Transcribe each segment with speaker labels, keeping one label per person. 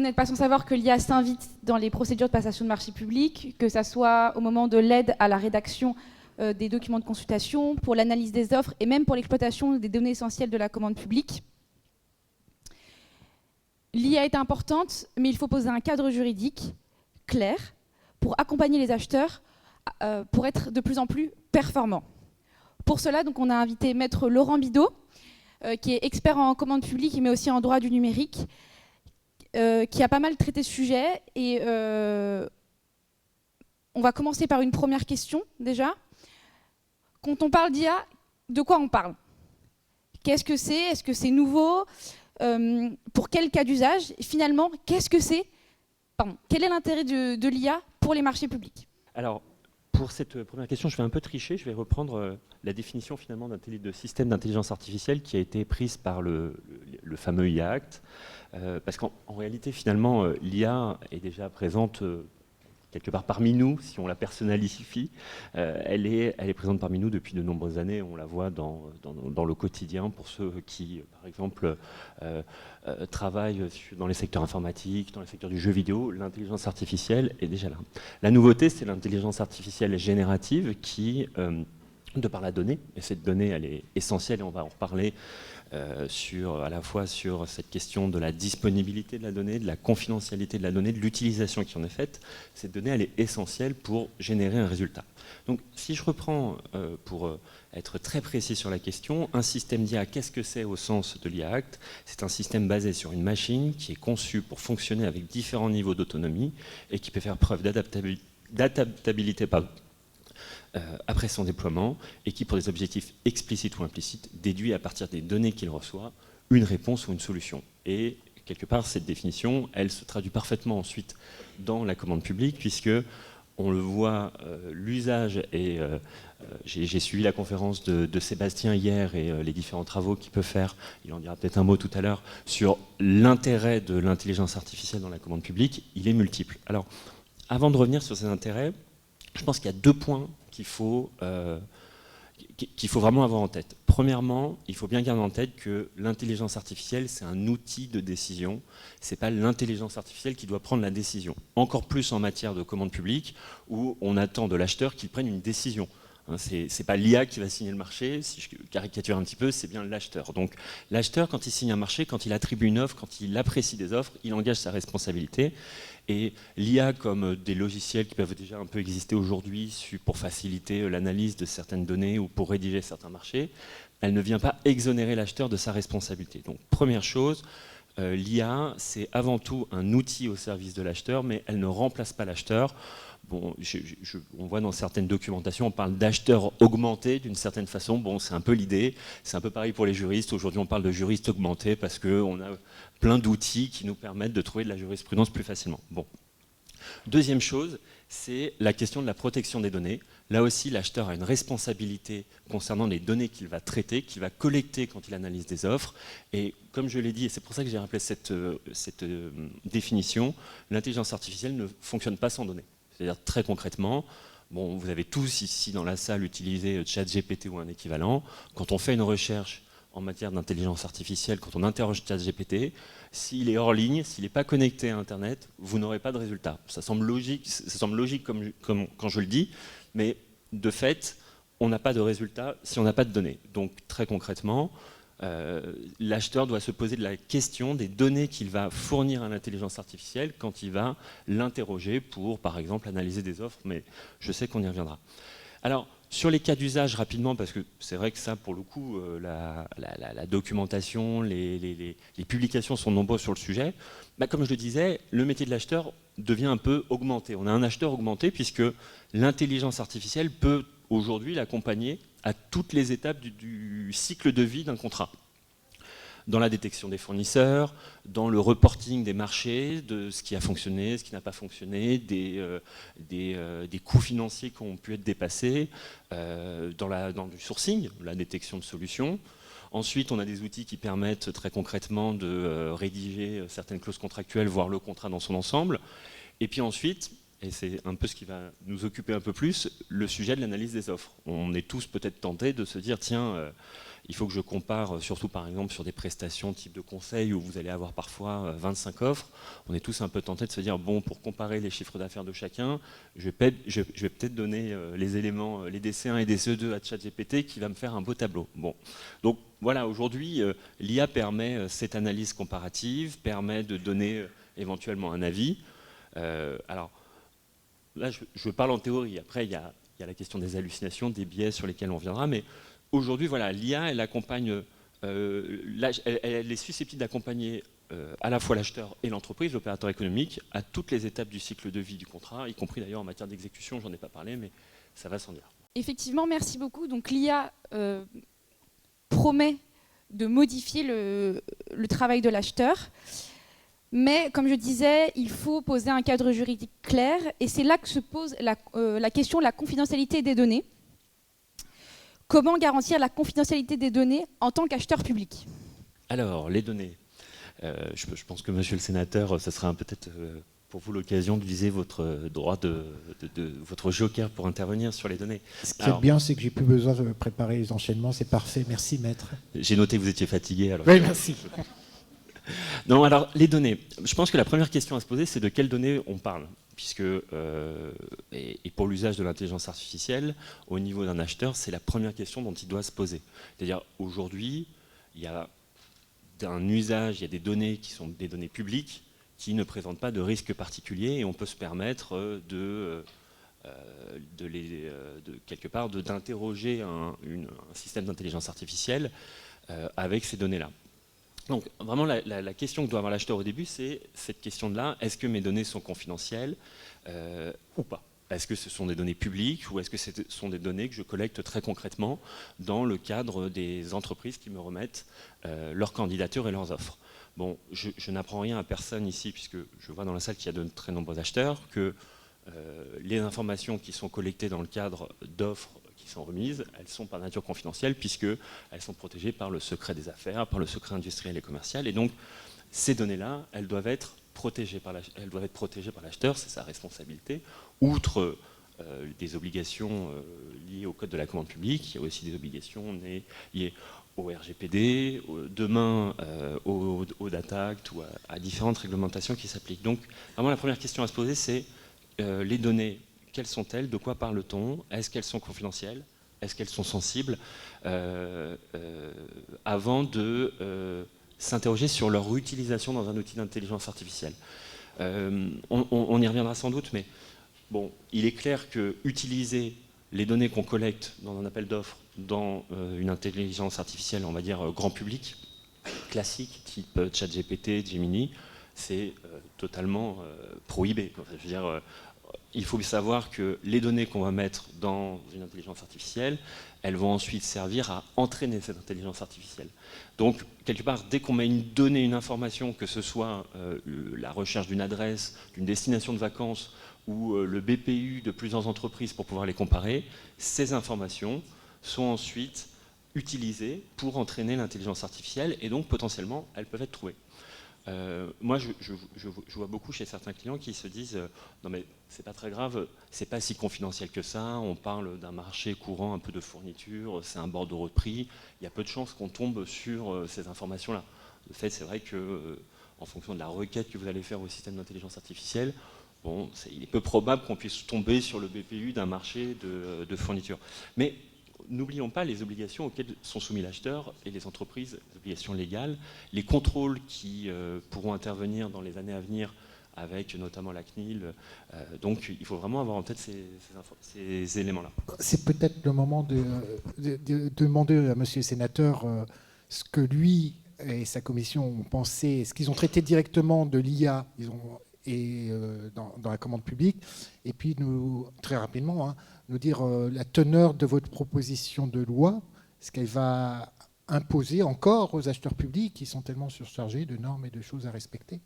Speaker 1: n'êtes pas sans savoir que l'IA s'invite dans les procédures de passation de marché public, que ça soit au moment de l'aide à la rédaction des documents de consultation, pour l'analyse des offres et même pour l'exploitation des données essentielles de la commande publique. L'IA est importante, mais il faut poser un cadre juridique clair pour accompagner les acheteurs pour être de plus en plus performants. Pour cela, donc, on a invité Maître Laurent Bidault, qui est expert en commande publique, mais aussi en droit du numérique, qui a pas mal traité ce sujet. Et on va commencer par une première question, déjà. Quand on parle d'IA, de quoi on parle? Qu'est-ce que c'est? Est-ce que c'est nouveau? Pour quel cas d'usage? Finalement, qu'est-ce que c'est? Quel est l'intérêt de l'IA pour les marchés publics?
Speaker 2: Alors, pour cette première question, je vais un peu tricher. Je vais reprendre la définition finalement de système d'intelligence artificielle qui a été prise par le fameux IA Act. Parce qu'en réalité, finalement, l'IA est déjà présente quelque part parmi nous, si on la personnalifie. Elle est présente parmi nous depuis de nombreuses années. On la voit dans le quotidien pour ceux qui, par exemple, travaillent dans les secteurs informatiques, dans les secteurs du jeu vidéo. L'intelligence artificielle est déjà là. La nouveauté, c'est l'intelligence artificielle générative qui, de par la donnée, et cette donnée, elle est essentielle, et on va en reparler, à la fois sur cette question de la disponibilité de la donnée, de la confidentialité de la donnée, de l'utilisation qui en est faite. Cette donnée, elle est essentielle pour générer un résultat. Donc, si je reprends, pour être très précis sur la question, un système d'IA, qu'est-ce que c'est au sens de l'IA Act? C'est un système basé sur une machine qui est conçue pour fonctionner avec différents niveaux d'autonomie et qui peut faire preuve d'adaptabilité après son déploiement, et qui, pour des objectifs explicites ou implicites, déduit à partir des données qu'il reçoit une réponse ou une solution. Et quelque part, cette définition, elle se traduit parfaitement ensuite dans la commande publique, puisque on le voit, l'usage, et j'ai suivi la conférence de Sébastien hier et les différents travaux qu'il peut faire, il en dira peut-être un mot tout à l'heure, sur l'intérêt de l'intelligence artificielle dans la commande publique, il est multiple. Alors, avant de revenir sur ces intérêts, je pense qu'il y a deux points qu'il faut vraiment avoir en tête. Premièrement, il faut bien garder en tête que l'intelligence artificielle, c'est un outil de décision. Ce n'est pas l'intelligence artificielle qui doit prendre la décision. Encore plus en matière de commande publique, où on attend de l'acheteur qu'il prenne une décision. Ce n'est pas l'IA qui va signer le marché, si je caricature un petit peu, c'est bien l'acheteur. Donc l'acheteur, quand il signe un marché, quand il attribue une offre, quand il apprécie des offres, il engage sa responsabilité. Et l'IA, comme des logiciels qui peuvent déjà un peu exister aujourd'hui pour faciliter l'analyse de certaines données ou pour rédiger certains marchés, elle ne vient pas exonérer l'acheteur de sa responsabilité. Donc première chose, l'IA, c'est avant tout un outil au service de l'acheteur, mais elle ne remplace pas l'acheteur. Bon, on voit dans certaines documentations, on parle d'acheteurs augmentés d'une certaine façon. Bon, c'est un peu l'idée. C'est un peu pareil pour les juristes. Aujourd'hui, on parle de juristes augmentés parce qu'on a plein d'outils qui nous permettent de trouver de la jurisprudence plus facilement. Bon. Deuxième chose, c'est la question de la protection des données. Là aussi, l'acheteur a une responsabilité concernant les données qu'il va traiter, qu'il va collecter quand il analyse des offres. Et comme je l'ai dit, et c'est pour ça que j'ai rappelé cette définition, l'intelligence artificielle ne fonctionne pas sans données. C'est-à-dire très concrètement, bon, vous avez tous ici dans la salle utilisé ChatGPT ou un équivalent. Quand on fait une recherche en matière d'intelligence artificielle, quand on interroge ChatGPT, s'il est hors ligne, s'il n'est pas connecté à Internet, vous n'aurez pas de résultat. Ça semble logique comme quand je le dis, mais de fait, on n'a pas de résultat si on n'a pas de données. Donc très concrètement, l'acheteur doit se poser de la question des données qu'il va fournir à l'intelligence artificielle quand il va l'interroger pour, par exemple, analyser des offres, mais je sais qu'on y reviendra. Alors, sur les cas d'usage, rapidement, parce que c'est vrai que ça, pour le coup, la documentation, les publications sont nombreuses sur le sujet. Bah, comme je le disais, le métier de l'acheteur devient un peu augmenté. On a un acheteur augmenté puisque l'intelligence artificielle peut aujourd'hui l'accompagner à toutes les étapes du cycle de vie d'un contrat. Dans la détection des fournisseurs, dans le reporting des marchés, de ce qui a fonctionné, ce qui n'a pas fonctionné, des coûts financiers qui ont pu être dépassés, dans du sourcing, la détection de solutions. Ensuite, on a des outils qui permettent très concrètement de rédiger certaines clauses contractuelles, voire le contrat dans son ensemble. Et puis ensuite, et c'est un peu ce qui va nous occuper un peu plus, le sujet de l'analyse des offres. On est tous peut-être tentés de se dire, tiens, il faut que je compare, surtout par exemple sur des prestations type de conseil où vous allez avoir parfois 25 offres, on est tous un peu tentés de se dire, bon, pour comparer les chiffres d'affaires de chacun, je vais peut-être donner les éléments, les DC1 et DC2 à ChatGPT qui va me faire un beau tableau. Bon. Donc voilà, aujourd'hui, l'IA permet cette analyse comparative, permet de donner éventuellement un avis. Alors, là, je parle en théorie. Après, il y a la question des hallucinations, des biais sur lesquels on viendra. Mais aujourd'hui, voilà, l'IA, elle accompagne, elle est susceptible d'accompagner à la fois l'acheteur et l'entreprise, l'opérateur économique, à toutes les étapes du cycle de vie du contrat, y compris d'ailleurs en matière d'exécution. J'en ai pas parlé, mais ça va sans dire.
Speaker 1: Effectivement, merci beaucoup. Donc l'IA promet de modifier le travail de l'acheteur. Mais comme je disais, il faut poser un cadre juridique clair et c'est là que se pose la question de la confidentialité des données. Comment garantir la confidentialité des données en tant qu'acheteur public?
Speaker 2: Alors, les données. Je pense que monsieur le sénateur, ce sera peut-être pour vous l'occasion d'utiliser votre droit votre joker pour intervenir sur les données.
Speaker 3: Ce qui est bien, c'est que j'ai plus besoin de préparer les enchaînements, c'est parfait. Merci, maître.
Speaker 2: J'ai noté que vous étiez fatigué. Alors
Speaker 3: oui, merci.
Speaker 2: Non, alors les données. Je pense que la première question à se poser, c'est de quelles données on parle. Puisque, et pour l'usage de l'intelligence artificielle, au niveau d'un acheteur, c'est la première question dont il doit se poser. C'est-à-dire, aujourd'hui, il y a un usage, il y a des données qui sont des données publiques qui ne présentent pas de risque particulier et on peut se permettre quelque part d'interroger un système d'intelligence artificielle avec ces données-là. Donc vraiment la question que doit avoir l'acheteur au début, c'est cette question-là, est-ce que mes données sont confidentielles ou pas? Est-ce que ce sont des données publiques ou est-ce que ce sont des données que je collecte très concrètement dans le cadre des entreprises qui me remettent leurs candidatures et leurs offres? Bon, je n'apprends rien à personne ici, puisque je vois dans la salle qu'il y a de très nombreux acheteurs, que les informations qui sont collectées dans le cadre d'offres qui sont remises, elles sont par nature confidentielles, puisqu'elles sont protégées par le secret des affaires, par le secret industriel et commercial. Et donc, ces données-là, elles doivent être protégées par l'acheteur, c'est sa responsabilité. Outre des obligations liées au code de la commande publique, il y a aussi des obligations liées au RGPD, demain au Data Act ou à différentes réglementations qui s'appliquent. Donc, vraiment, la première question à se poser, c'est les données, quelles sont-elles? De quoi parle-t-on? Est-ce qu'elles sont confidentielles? Est-ce qu'elles sont sensibles? Avant de s'interroger sur leur utilisation dans un outil d'intelligence artificielle. On y reviendra sans doute, mais bon, il est clair que utiliser les données qu'on collecte dans un appel d'offres dans une intelligence artificielle, on va dire grand public, classique, type ChatGPT, Gemini, c'est totalement prohibé. Je veux dire, il faut savoir que les données qu'on va mettre dans une intelligence artificielle, elles vont ensuite servir à entraîner cette intelligence artificielle. Donc, quelque part, dès qu'on met une donnée, une information, que ce soit la recherche d'une adresse, d'une destination de vacances, ou le BPU de plusieurs entreprises pour pouvoir les comparer, ces informations sont ensuite utilisées pour entraîner l'intelligence artificielle et donc potentiellement elles peuvent être trouvées. Moi je vois beaucoup chez certains clients qui se disent non mais c'est pas très grave, c'est pas si confidentiel que ça, on parle d'un marché courant un peu de fourniture, c'est un bordereau de prix, il y a peu de chances qu'on tombe sur ces informations-là. De fait, c'est vrai que en fonction de la requête que vous allez faire au système d'intelligence artificielle, bon, il est peu probable qu'on puisse tomber sur le BPU d'un marché de fourniture. Mais n'oublions pas les obligations auxquelles sont soumis l'acheteur et les entreprises, les obligations légales, les contrôles qui pourront intervenir dans les années à venir avec notamment la CNIL. Donc il faut vraiment avoir en tête ces éléments-là.
Speaker 3: C'est peut-être le moment de demander à monsieur le sénateur ce que lui et sa commission ont pensé, est-ce qu'ils ont traité directement de l'IA dans la commande publique, et puis très rapidement, nous dire la teneur de votre proposition de loi, est-ce qu'elle va imposer encore aux acheteurs publics qui sont tellement surchargés de normes et de choses à respecter?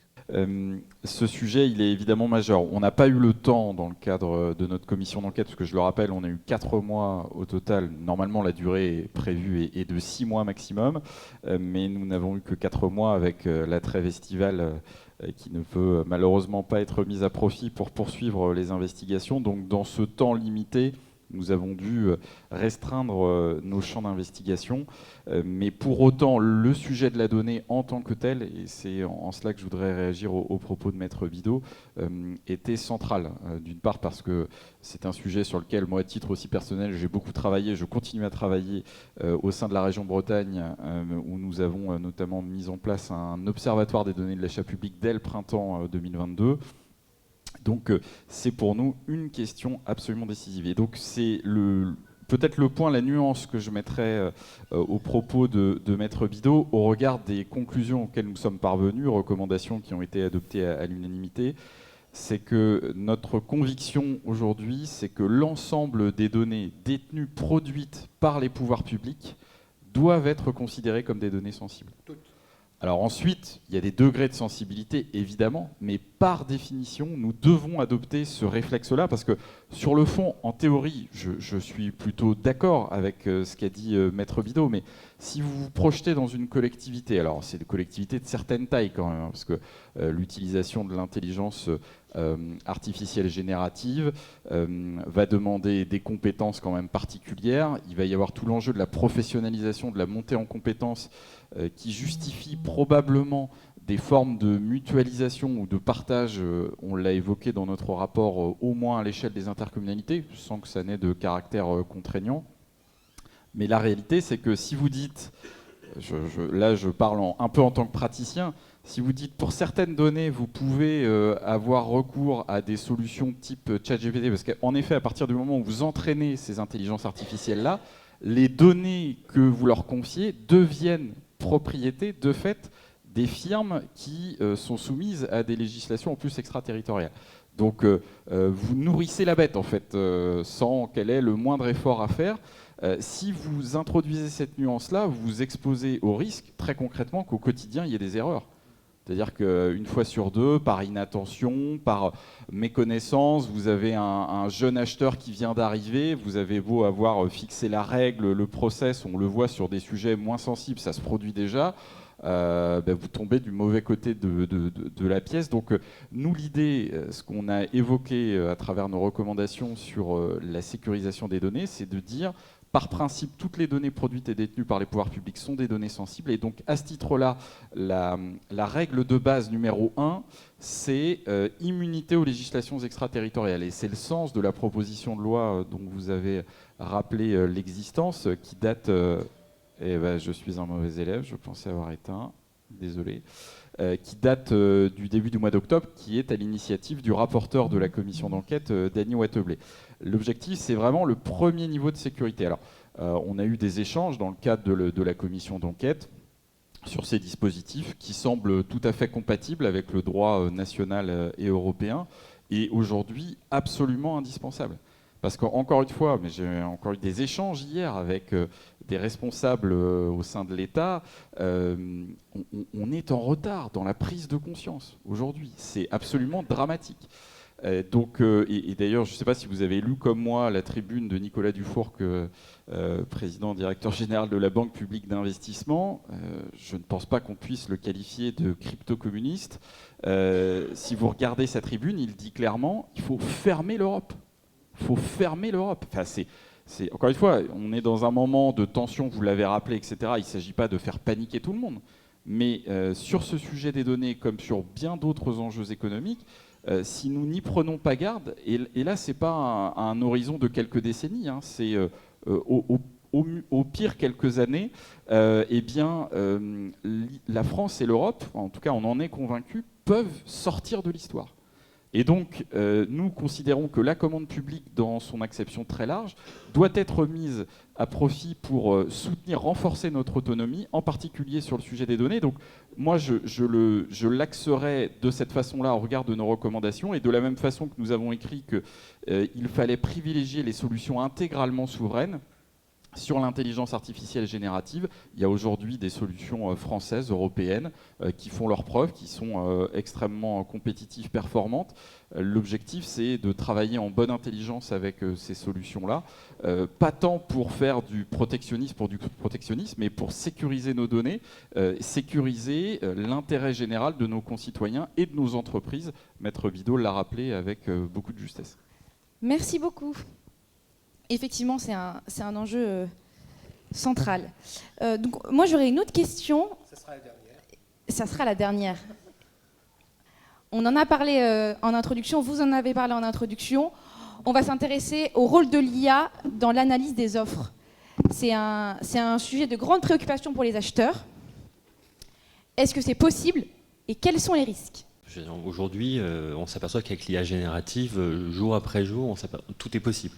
Speaker 4: Ce sujet, il est évidemment majeur. On n'a pas eu le temps dans le cadre de notre commission d'enquête, parce que je le rappelle, on a eu 4 mois au total. Normalement, la durée prévue est de 6 mois maximum, mais nous n'avons eu que 4 mois avec la trêve estivale qui ne peut malheureusement pas être mise à profit pour poursuivre les investigations. Donc dans ce temps limité, nous avons dû restreindre nos champs d'investigation. Mais pour autant, le sujet de la donnée en tant que tel, et c'est en cela que je voudrais réagir aux propos de Maître Bidault, était central. D'une part parce que c'est un sujet sur lequel, moi, à titre aussi personnel, j'ai beaucoup travaillé, je continue à travailler au sein de la région Bretagne, où nous avons notamment mis en place un observatoire des données de l'achat public dès le printemps 2022. Donc c'est pour nous une question absolument décisive. Et donc c'est peut-être le point, la nuance que je mettrais au propos de Maître Bidault au regard des conclusions auxquelles nous sommes parvenus, recommandations qui ont été adoptées à l'unanimité, c'est que notre conviction aujourd'hui, c'est que l'ensemble des données détenues, produites par les pouvoirs publics doivent être considérées comme des données sensibles. Alors ensuite, il y a des degrés de sensibilité, évidemment, mais par définition, nous devons adopter ce réflexe-là, parce que sur le fond, en théorie, je suis plutôt d'accord avec ce qu'a dit Maître Bidault, mais si vous vous projetez dans une collectivité, alors c'est des collectivités de certaines tailles quand même, parce que l'utilisation de l'intelligence artificielle générative va demander des compétences quand même particulières. Il va y avoir tout l'enjeu de la professionnalisation, de la montée en compétences qui justifie probablement des formes de mutualisation ou de partage, on l'a évoqué dans notre rapport, au moins à l'échelle des intercommunalités, sans que ça n'ait de caractère contraignant. Mais la réalité, c'est que si vous dites, là je parle un peu en tant que praticien, si vous dites pour certaines données, vous pouvez avoir recours à des solutions type ChatGPT, parce qu'en effet, à partir du moment où vous entraînez ces intelligences artificielles-là, les données que vous leur confiez deviennent propriété, de fait, des firmes qui sont soumises à des législations en plus extraterritoriales. Donc vous nourrissez la bête, en fait, sans qu'elle ait le moindre effort à faire. Si vous introduisez cette nuance-là, vous vous exposez au risque, très concrètement, qu'au quotidien, il y ait des erreurs. C'est-à-dire qu'une fois sur deux, par inattention, par méconnaissance, vous avez un jeune acheteur qui vient d'arriver, vous avez beau avoir fixé la règle, le process, on le voit sur des sujets moins sensibles, ça se produit déjà, vous tombez du mauvais côté de la pièce. Donc nous, l'idée, ce qu'on a évoqué à travers nos recommandations sur la sécurisation des données, c'est de dire, par principe, toutes les données produites et détenues par les pouvoirs publics sont des données sensibles. Et donc, à ce titre-là, la règle de base numéro 1, c'est immunité aux législations extraterritoriales. Et c'est le sens de la proposition de loi dont vous avez rappelé l'existence, qui date... je suis un mauvais élève, je pensais avoir éteint. Désolé. Qui date du début du mois d'octobre, qui est à l'initiative du rapporteur de la commission d'enquête, Dany Wattebled. L'objectif, c'est vraiment le premier niveau de sécurité. Alors, on a eu des échanges dans le cadre de la commission d'enquête sur ces dispositifs qui semblent tout à fait compatibles avec le droit national et européen, et aujourd'hui absolument indispensables. Parce qu'encore une fois, mais j'ai encore eu des échanges hier avec des responsables au sein de l'État, on est en retard dans la prise de conscience aujourd'hui. C'est absolument dramatique. Et d'ailleurs, je ne sais pas si vous avez lu comme moi la tribune de Nicolas Dufourcq, président directeur général de la Banque publique d'investissement. Je ne pense pas qu'on puisse le qualifier de crypto-communiste. Si vous regardez sa tribune, il dit clairement qu'il faut fermer l'Europe. Il faut fermer l'Europe. Enfin, encore une fois, on est dans un moment de tension, vous l'avez rappelé, etc. Il ne s'agit pas de faire paniquer tout le monde. Mais sur ce sujet des données, comme sur bien d'autres enjeux économiques, si nous n'y prenons pas garde, et là, ce n'est pas un horizon de quelques décennies, hein, c'est au pire quelques années, la France et l'Europe, en tout cas on en est convaincus, peuvent sortir de l'histoire. Et donc, nous considérons que la commande publique, dans son acception très large, doit être mise à profit pour soutenir, renforcer notre autonomie, en particulier sur le sujet des données. Donc, moi, je l'axerai de cette façon-là au regard de nos recommandations, et de la même façon que nous avons écrit qu'il fallait privilégier les solutions intégralement souveraines. Sur l'intelligence artificielle générative, il y a aujourd'hui des solutions françaises, européennes, qui font leurs preuves, qui sont extrêmement compétitives, performantes. L'objectif, c'est de travailler en bonne intelligence avec ces solutions-là, pas tant pour faire du protectionnisme mais pour sécuriser nos données, sécuriser l'intérêt général de nos concitoyens et de nos entreprises. Maître Bidot l'a rappelé avec beaucoup de justesse.
Speaker 1: Merci beaucoup. Effectivement, c'est un enjeu central. Donc, moi, j'aurais une autre question.
Speaker 3: Ça sera la dernière.
Speaker 1: Ça sera la dernière. On en a parlé en introduction, vous en avez parlé en introduction. On va s'intéresser au rôle de l'IA dans l'analyse des offres. C'est un sujet de grande préoccupation pour les acheteurs. Est-ce que c'est possible et quels sont les risques ?
Speaker 2: Aujourd'hui, on s'aperçoit qu'avec l'IA générative, jour après jour, tout est possible.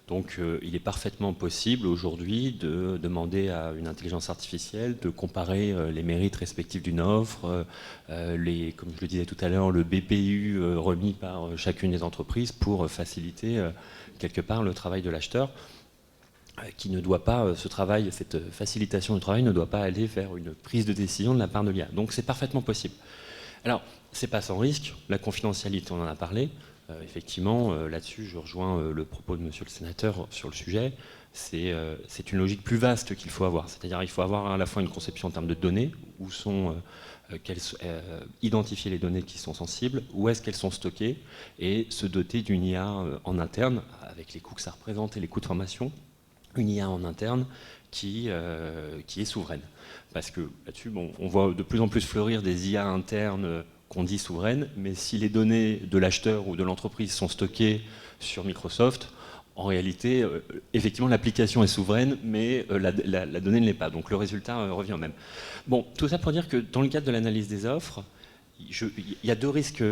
Speaker 2: Donc il est parfaitement possible aujourd'hui de demander à une intelligence artificielle de comparer les mérites respectifs d'une offre, comme je le disais tout à l'heure, le BPU remis par chacune des entreprises pour faciliter quelque part le travail de l'acheteur, qui ne doit pas, cette facilitation du travail ne doit pas aller vers une prise de décision de la part de l'IA. Donc c'est parfaitement possible. Alors, c'est pas sans risque, la confidentialité, on en a parlé. Effectivement, là-dessus, je rejoins le propos de monsieur le sénateur sur le sujet. C'est une logique plus vaste qu'il faut avoir. C'est-à-dire qu'il faut avoir à la fois une conception en termes de données, identifier les données qui sont sensibles, où est-ce qu'elles sont stockées, et se doter d'une IA en interne, avec les coûts que ça représente et les coûts de formation, une IA en interne qui est souveraine. Parce que là-dessus, on voit de plus en plus fleurir des IA internes qu'on dit souveraines, mais si les données de l'acheteur ou de l'entreprise sont stockées sur Microsoft, en réalité, effectivement, l'application est souveraine, mais la donnée ne l'est pas. Donc le résultat revient au même. Bon, tout ça pour dire que dans le cadre de l'analyse des offres, il y a deux risques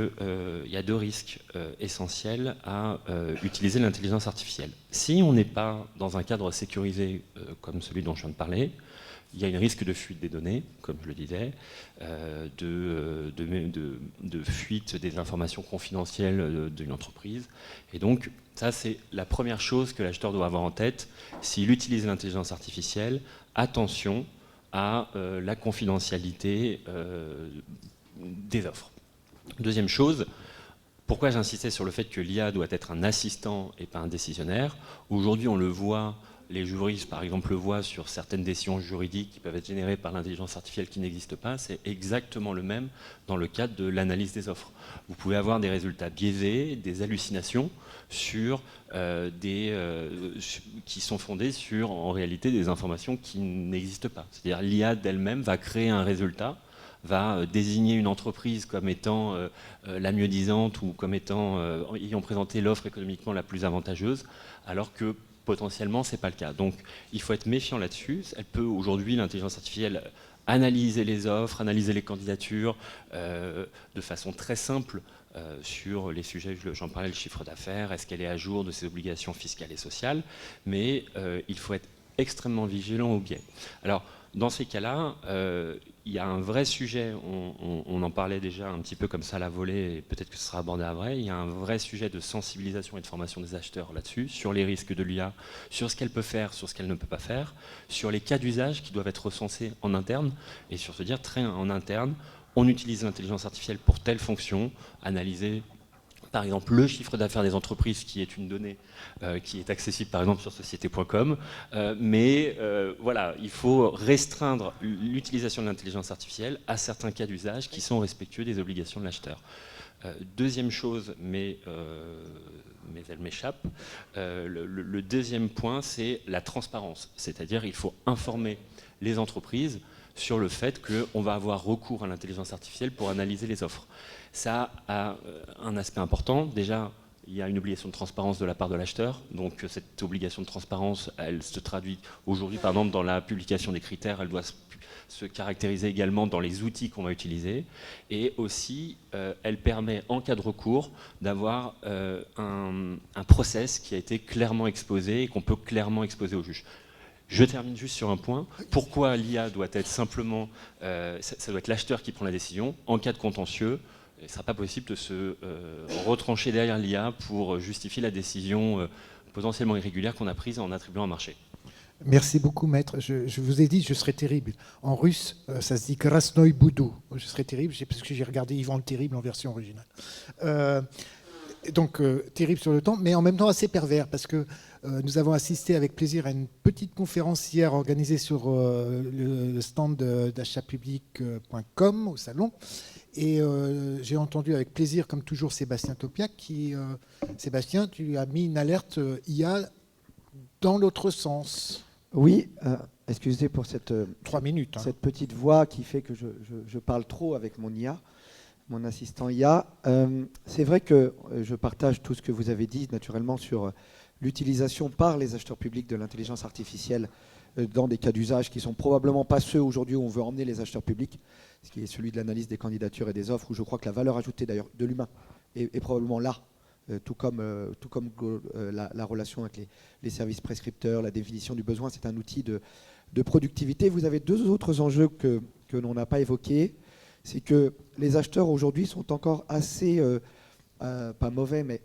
Speaker 2: essentiels à utiliser l'intelligence artificielle. Si on n'est pas dans un cadre sécurisé comme celui dont je viens de parler, il y a un risque de fuite des données, comme je le disais, de fuite des informations confidentielles d'une entreprise. Et donc, ça, c'est la première chose que l'acheteur doit avoir en tête. S'il utilise l'intelligence artificielle, attention à la confidentialité des offres. Deuxième chose, pourquoi j'insistais sur le fait que l'IA doit être un assistant et pas un décisionnaire. Aujourd'hui, on le voit. Les juristes, par exemple, le voient sur certaines décisions juridiques qui peuvent être générées par l'intelligence artificielle qui n'existe pas. C'est exactement le même dans le cadre de l'analyse des offres. Vous pouvez avoir des résultats biaisés, des hallucinations qui sont fondées sur, en réalité, des informations qui n'existent pas. C'est-à-dire l'IA d'elle-même va créer un résultat, va désigner une entreprise comme étant la mieux-disante ou comme ayant présenté l'offre économiquement la plus avantageuse, alors que potentiellement, ce n'est pas le cas. Donc, il faut être méfiant là-dessus. Elle peut, aujourd'hui, l'intelligence artificielle, analyser les offres, analyser les candidatures de façon très simple sur les sujets, j'en parlais, le chiffre d'affaires, est-ce qu'elle est à jour de ses obligations fiscales et sociales, mais il faut être extrêmement vigilant au biais. Alors, dans ces cas-là, il y a un vrai sujet, on en parlait déjà un petit peu comme ça à la volée, et peut-être que ce sera abordé après, il y a un vrai sujet de sensibilisation et de formation des acheteurs là-dessus, sur les risques de l'IA, sur ce qu'elle peut faire, sur ce qu'elle ne peut pas faire, sur les cas d'usage qui doivent être recensés en interne, et sur se dire, très en interne, on utilise l'intelligence artificielle pour telle fonction, analyser par exemple le chiffre d'affaires des entreprises, qui est une donnée qui est accessible par exemple sur société.com, voilà, il faut restreindre l'utilisation de l'intelligence artificielle à certains cas d'usage qui sont respectueux des obligations de l'acheteur. Deuxième chose, mais elle m'échappe, le deuxième point, c'est la transparence, c'est-à-dire il faut informer les entreprises sur le fait qu'on va avoir recours à l'intelligence artificielle pour analyser les offres. Ça a un aspect important. Déjà, il y a une obligation de transparence de la part de l'acheteur. Donc cette obligation de transparence, elle se traduit aujourd'hui, par exemple, dans la publication des critères. Elle doit se caractériser également dans les outils qu'on va utiliser. Et aussi, elle permet, en cas de recours, d'avoir un process qui a été clairement exposé et qu'on peut clairement exposer au juge. Je termine juste sur un point. Pourquoi l'IA doit être simplement... ça doit être l'acheteur qui prend la décision. En cas de contentieux, il ne sera pas possible de se retrancher derrière l'IA pour justifier la décision potentiellement irrégulière qu'on a prise en attribuant un marché.
Speaker 3: Merci beaucoup, maître. Je vous ai dit, je serais terrible. En russe, ça se dit Krasnoï Boudou. Je serais terrible, parce que j'ai regardé Ivan le Terrible en version originale. Donc, terrible sur le temps, mais en même temps assez pervers, parce que nous avons assisté avec plaisir à une petite conférence hier organisée sur le stand d'achatpublic.com au salon. Et j'ai entendu avec plaisir, comme toujours, Sébastien Topiac, qui... Sébastien, tu as mis une alerte IA dans l'autre sens.
Speaker 5: Oui, excusez pour cette,
Speaker 3: 3 minutes.
Speaker 5: cette petite voix qui fait que je parle trop avec mon IA, mon assistant IA. C'est vrai que je partage tout ce que vous avez dit, naturellement, sur l'utilisation par les acheteurs publics de l'intelligence artificielle dans des cas d'usage qui ne sont probablement pas ceux aujourd'hui où on veut emmener les acheteurs publics, ce qui est celui de l'analyse des candidatures et des offres, où je crois que la valeur ajoutée d'ailleurs de l'humain est probablement là. Tout comme la relation avec les services prescripteurs, la définition du besoin, c'est un outil de productivité. Vous avez deux autres enjeux que l'on n'a pas évoqués. C'est que les acheteurs aujourd'hui sont encore assez, pas mauvais, mais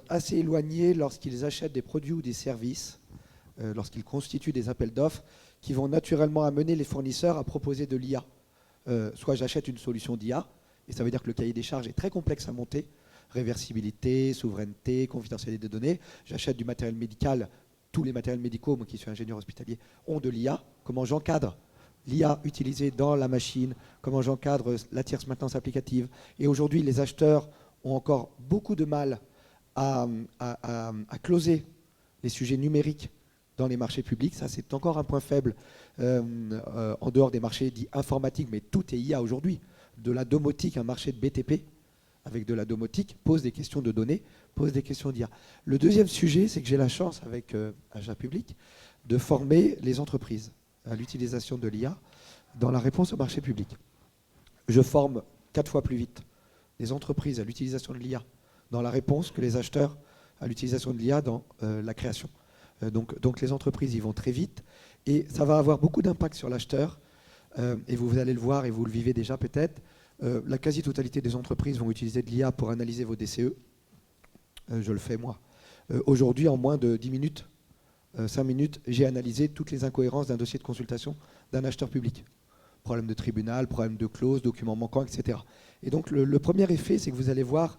Speaker 5: assez éloignés lorsqu'ils achètent des produits ou des services, lorsqu'ils constituent des appels d'offres, qui vont naturellement amener les fournisseurs à proposer de l'IA. Soit j'achète une solution d'IA, et ça veut dire que le cahier des charges est très complexe à monter, réversibilité, souveraineté, confidentialité des données. J'achète du matériel médical. Tous les matériels médicaux, moi qui suis ingénieur hospitalier, ont de l'IA. Comment j'encadre l'IA utilisée dans la machine? Comment j'encadre la tierce maintenance applicative? Et aujourd'hui, les acheteurs ont encore beaucoup de mal à closer les sujets numériques dans les marchés publics. Ça, c'est encore un point faible en dehors des marchés dits informatiques, mais tout est IA aujourd'hui. De la domotique, un marché de BTP, avec de la domotique, pose des questions de données, pose des questions d'IA. Le deuxième sujet, c'est que j'ai la chance, avec Achat Public, de former les entreprises à l'utilisation de l'IA dans la réponse au marché public. Je forme 4 fois plus vite les entreprises à l'utilisation de l'IA dans la réponse que les acheteurs à l'utilisation de l'IA dans la création. Donc les entreprises y vont très vite et ça va avoir beaucoup d'impact sur l'acheteur. Et vous allez le voir et vous le vivez déjà peut-être. La quasi-totalité des entreprises vont utiliser de l'IA pour analyser vos DCE. Je le fais moi. Aujourd'hui, en moins de 10 minutes, 5 minutes, j'ai analysé toutes les incohérences d'un dossier de consultation d'un acheteur public. Problème de tribunal, problème de clause, documents manquants, etc. Et donc le premier effet, c'est que vous allez voir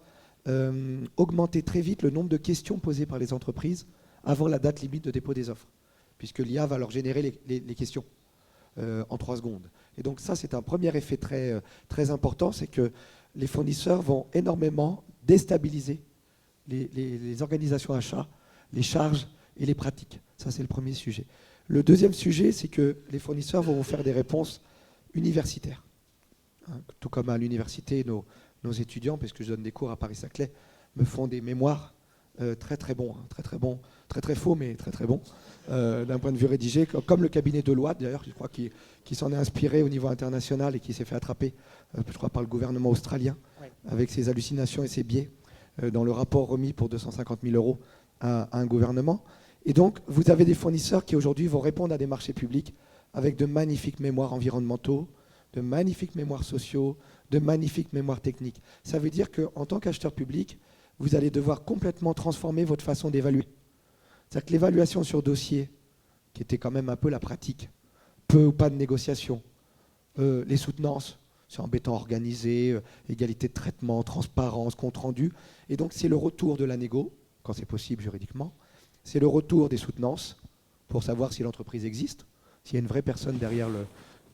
Speaker 5: augmenter très vite le nombre de questions posées par les entreprises avant la date limite de dépôt des offres, puisque l'IA va leur générer les questions en 3 secondes. Et donc ça, c'est un premier effet très, très important, c'est que les fournisseurs vont énormément déstabiliser les organisations achats, les charges et les pratiques. Ça, c'est le premier sujet. Le deuxième sujet, c'est que les fournisseurs vont faire des réponses universitaires. Tout comme à l'université, nos étudiants, puisque je donne des cours à Paris-Saclay, me font des mémoires très très bons, très très faux, mais très très bons, d'un point de vue rédigé, comme le cabinet Deloitte, d'ailleurs, je crois, qui s'en est inspiré au niveau international et qui s'est fait attraper, je crois, par le gouvernement australien, avec ses hallucinations et ses biais, dans le rapport remis pour 250 000 € à un gouvernement. Et donc, vous avez des fournisseurs qui aujourd'hui vont répondre à des marchés publics avec de magnifiques mémoires environnementaux, de magnifiques mémoires sociaux, de magnifiques mémoires techniques. Ça veut dire qu'en tant qu'acheteur public, vous allez devoir complètement transformer votre façon d'évaluer. C'est-à-dire que l'évaluation sur dossier, qui était quand même un peu la pratique, peu ou pas de négociation, les soutenances, c'est embêtant, organisé, égalité de traitement, transparence, compte rendu. Et donc c'est le retour de la négo, quand c'est possible juridiquement, c'est le retour des soutenances pour savoir si l'entreprise existe, s'il y a une vraie personne derrière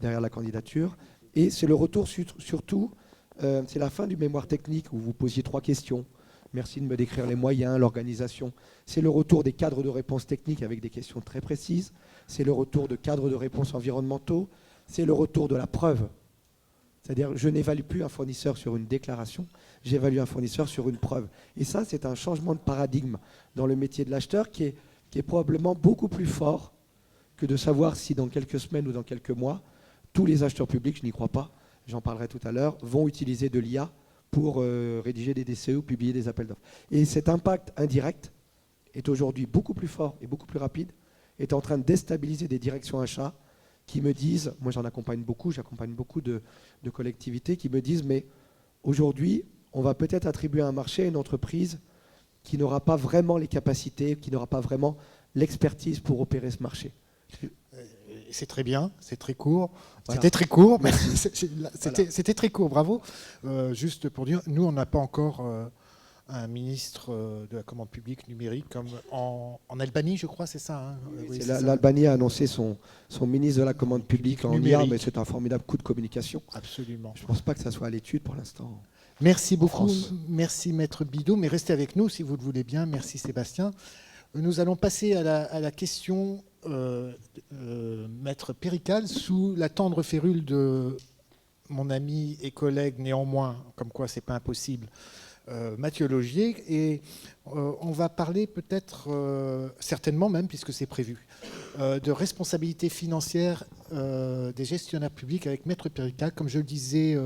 Speaker 5: la candidature. Et c'est le retour surtout, c'est la fin du mémoire technique où vous posiez 3 questions. Merci de me décrire les moyens, l'organisation. C'est le retour des cadres de réponse techniques avec des questions très précises. C'est le retour de cadres de réponse environnementaux. C'est le retour de la preuve. C'est-à-dire, je n'évalue plus un fournisseur sur une déclaration, j'évalue un fournisseur sur une preuve. Et ça, c'est un changement de paradigme dans le métier de l'acheteur qui est probablement beaucoup plus fort que de savoir si dans quelques semaines ou dans quelques mois, tous les acheteurs publics, je n'y crois pas, j'en parlerai tout à l'heure, vont utiliser de l'IA pour rédiger des DCE ou publier des appels d'offres. Et cet impact indirect est aujourd'hui beaucoup plus fort et beaucoup plus rapide, est en train de déstabiliser des directions achats qui me disent, moi j'accompagne beaucoup de collectivités qui me disent, mais aujourd'hui, on va peut-être attribuer un marché à une entreprise qui n'aura pas vraiment les capacités, qui n'aura pas vraiment l'expertise pour opérer ce marché.
Speaker 3: C'est très bien, c'est très court.
Speaker 5: Voilà.
Speaker 3: C'était très court, mais
Speaker 5: Voilà.
Speaker 3: c'était très court, bravo. Juste pour dire, nous, on n'a pas encore un ministre de la commande publique numérique comme en Albanie, je crois, c'est ça, hein. Oui, c'est ça.
Speaker 5: L'Albanie a annoncé son ministre de la commande publique en IA,
Speaker 3: Numérique.
Speaker 5: mais c'est un formidable coup de communication.
Speaker 3: Absolument.
Speaker 5: Je ne pense pas que ça soit à l'étude pour l'instant.
Speaker 3: Merci beaucoup.
Speaker 5: France.
Speaker 3: Merci Maître Bidot, mais restez avec nous si vous le voulez bien. Merci Sébastien. Nous allons passer à la question Maître Pérical sous la tendre férule de mon ami et collègue néanmoins, comme quoi c'est pas impossible, Mathieu Laugier. Et on va parler peut-être, certainement même, puisque c'est prévu, de responsabilité financière des gestionnaires publics avec Maître Pérical. Comme je le disais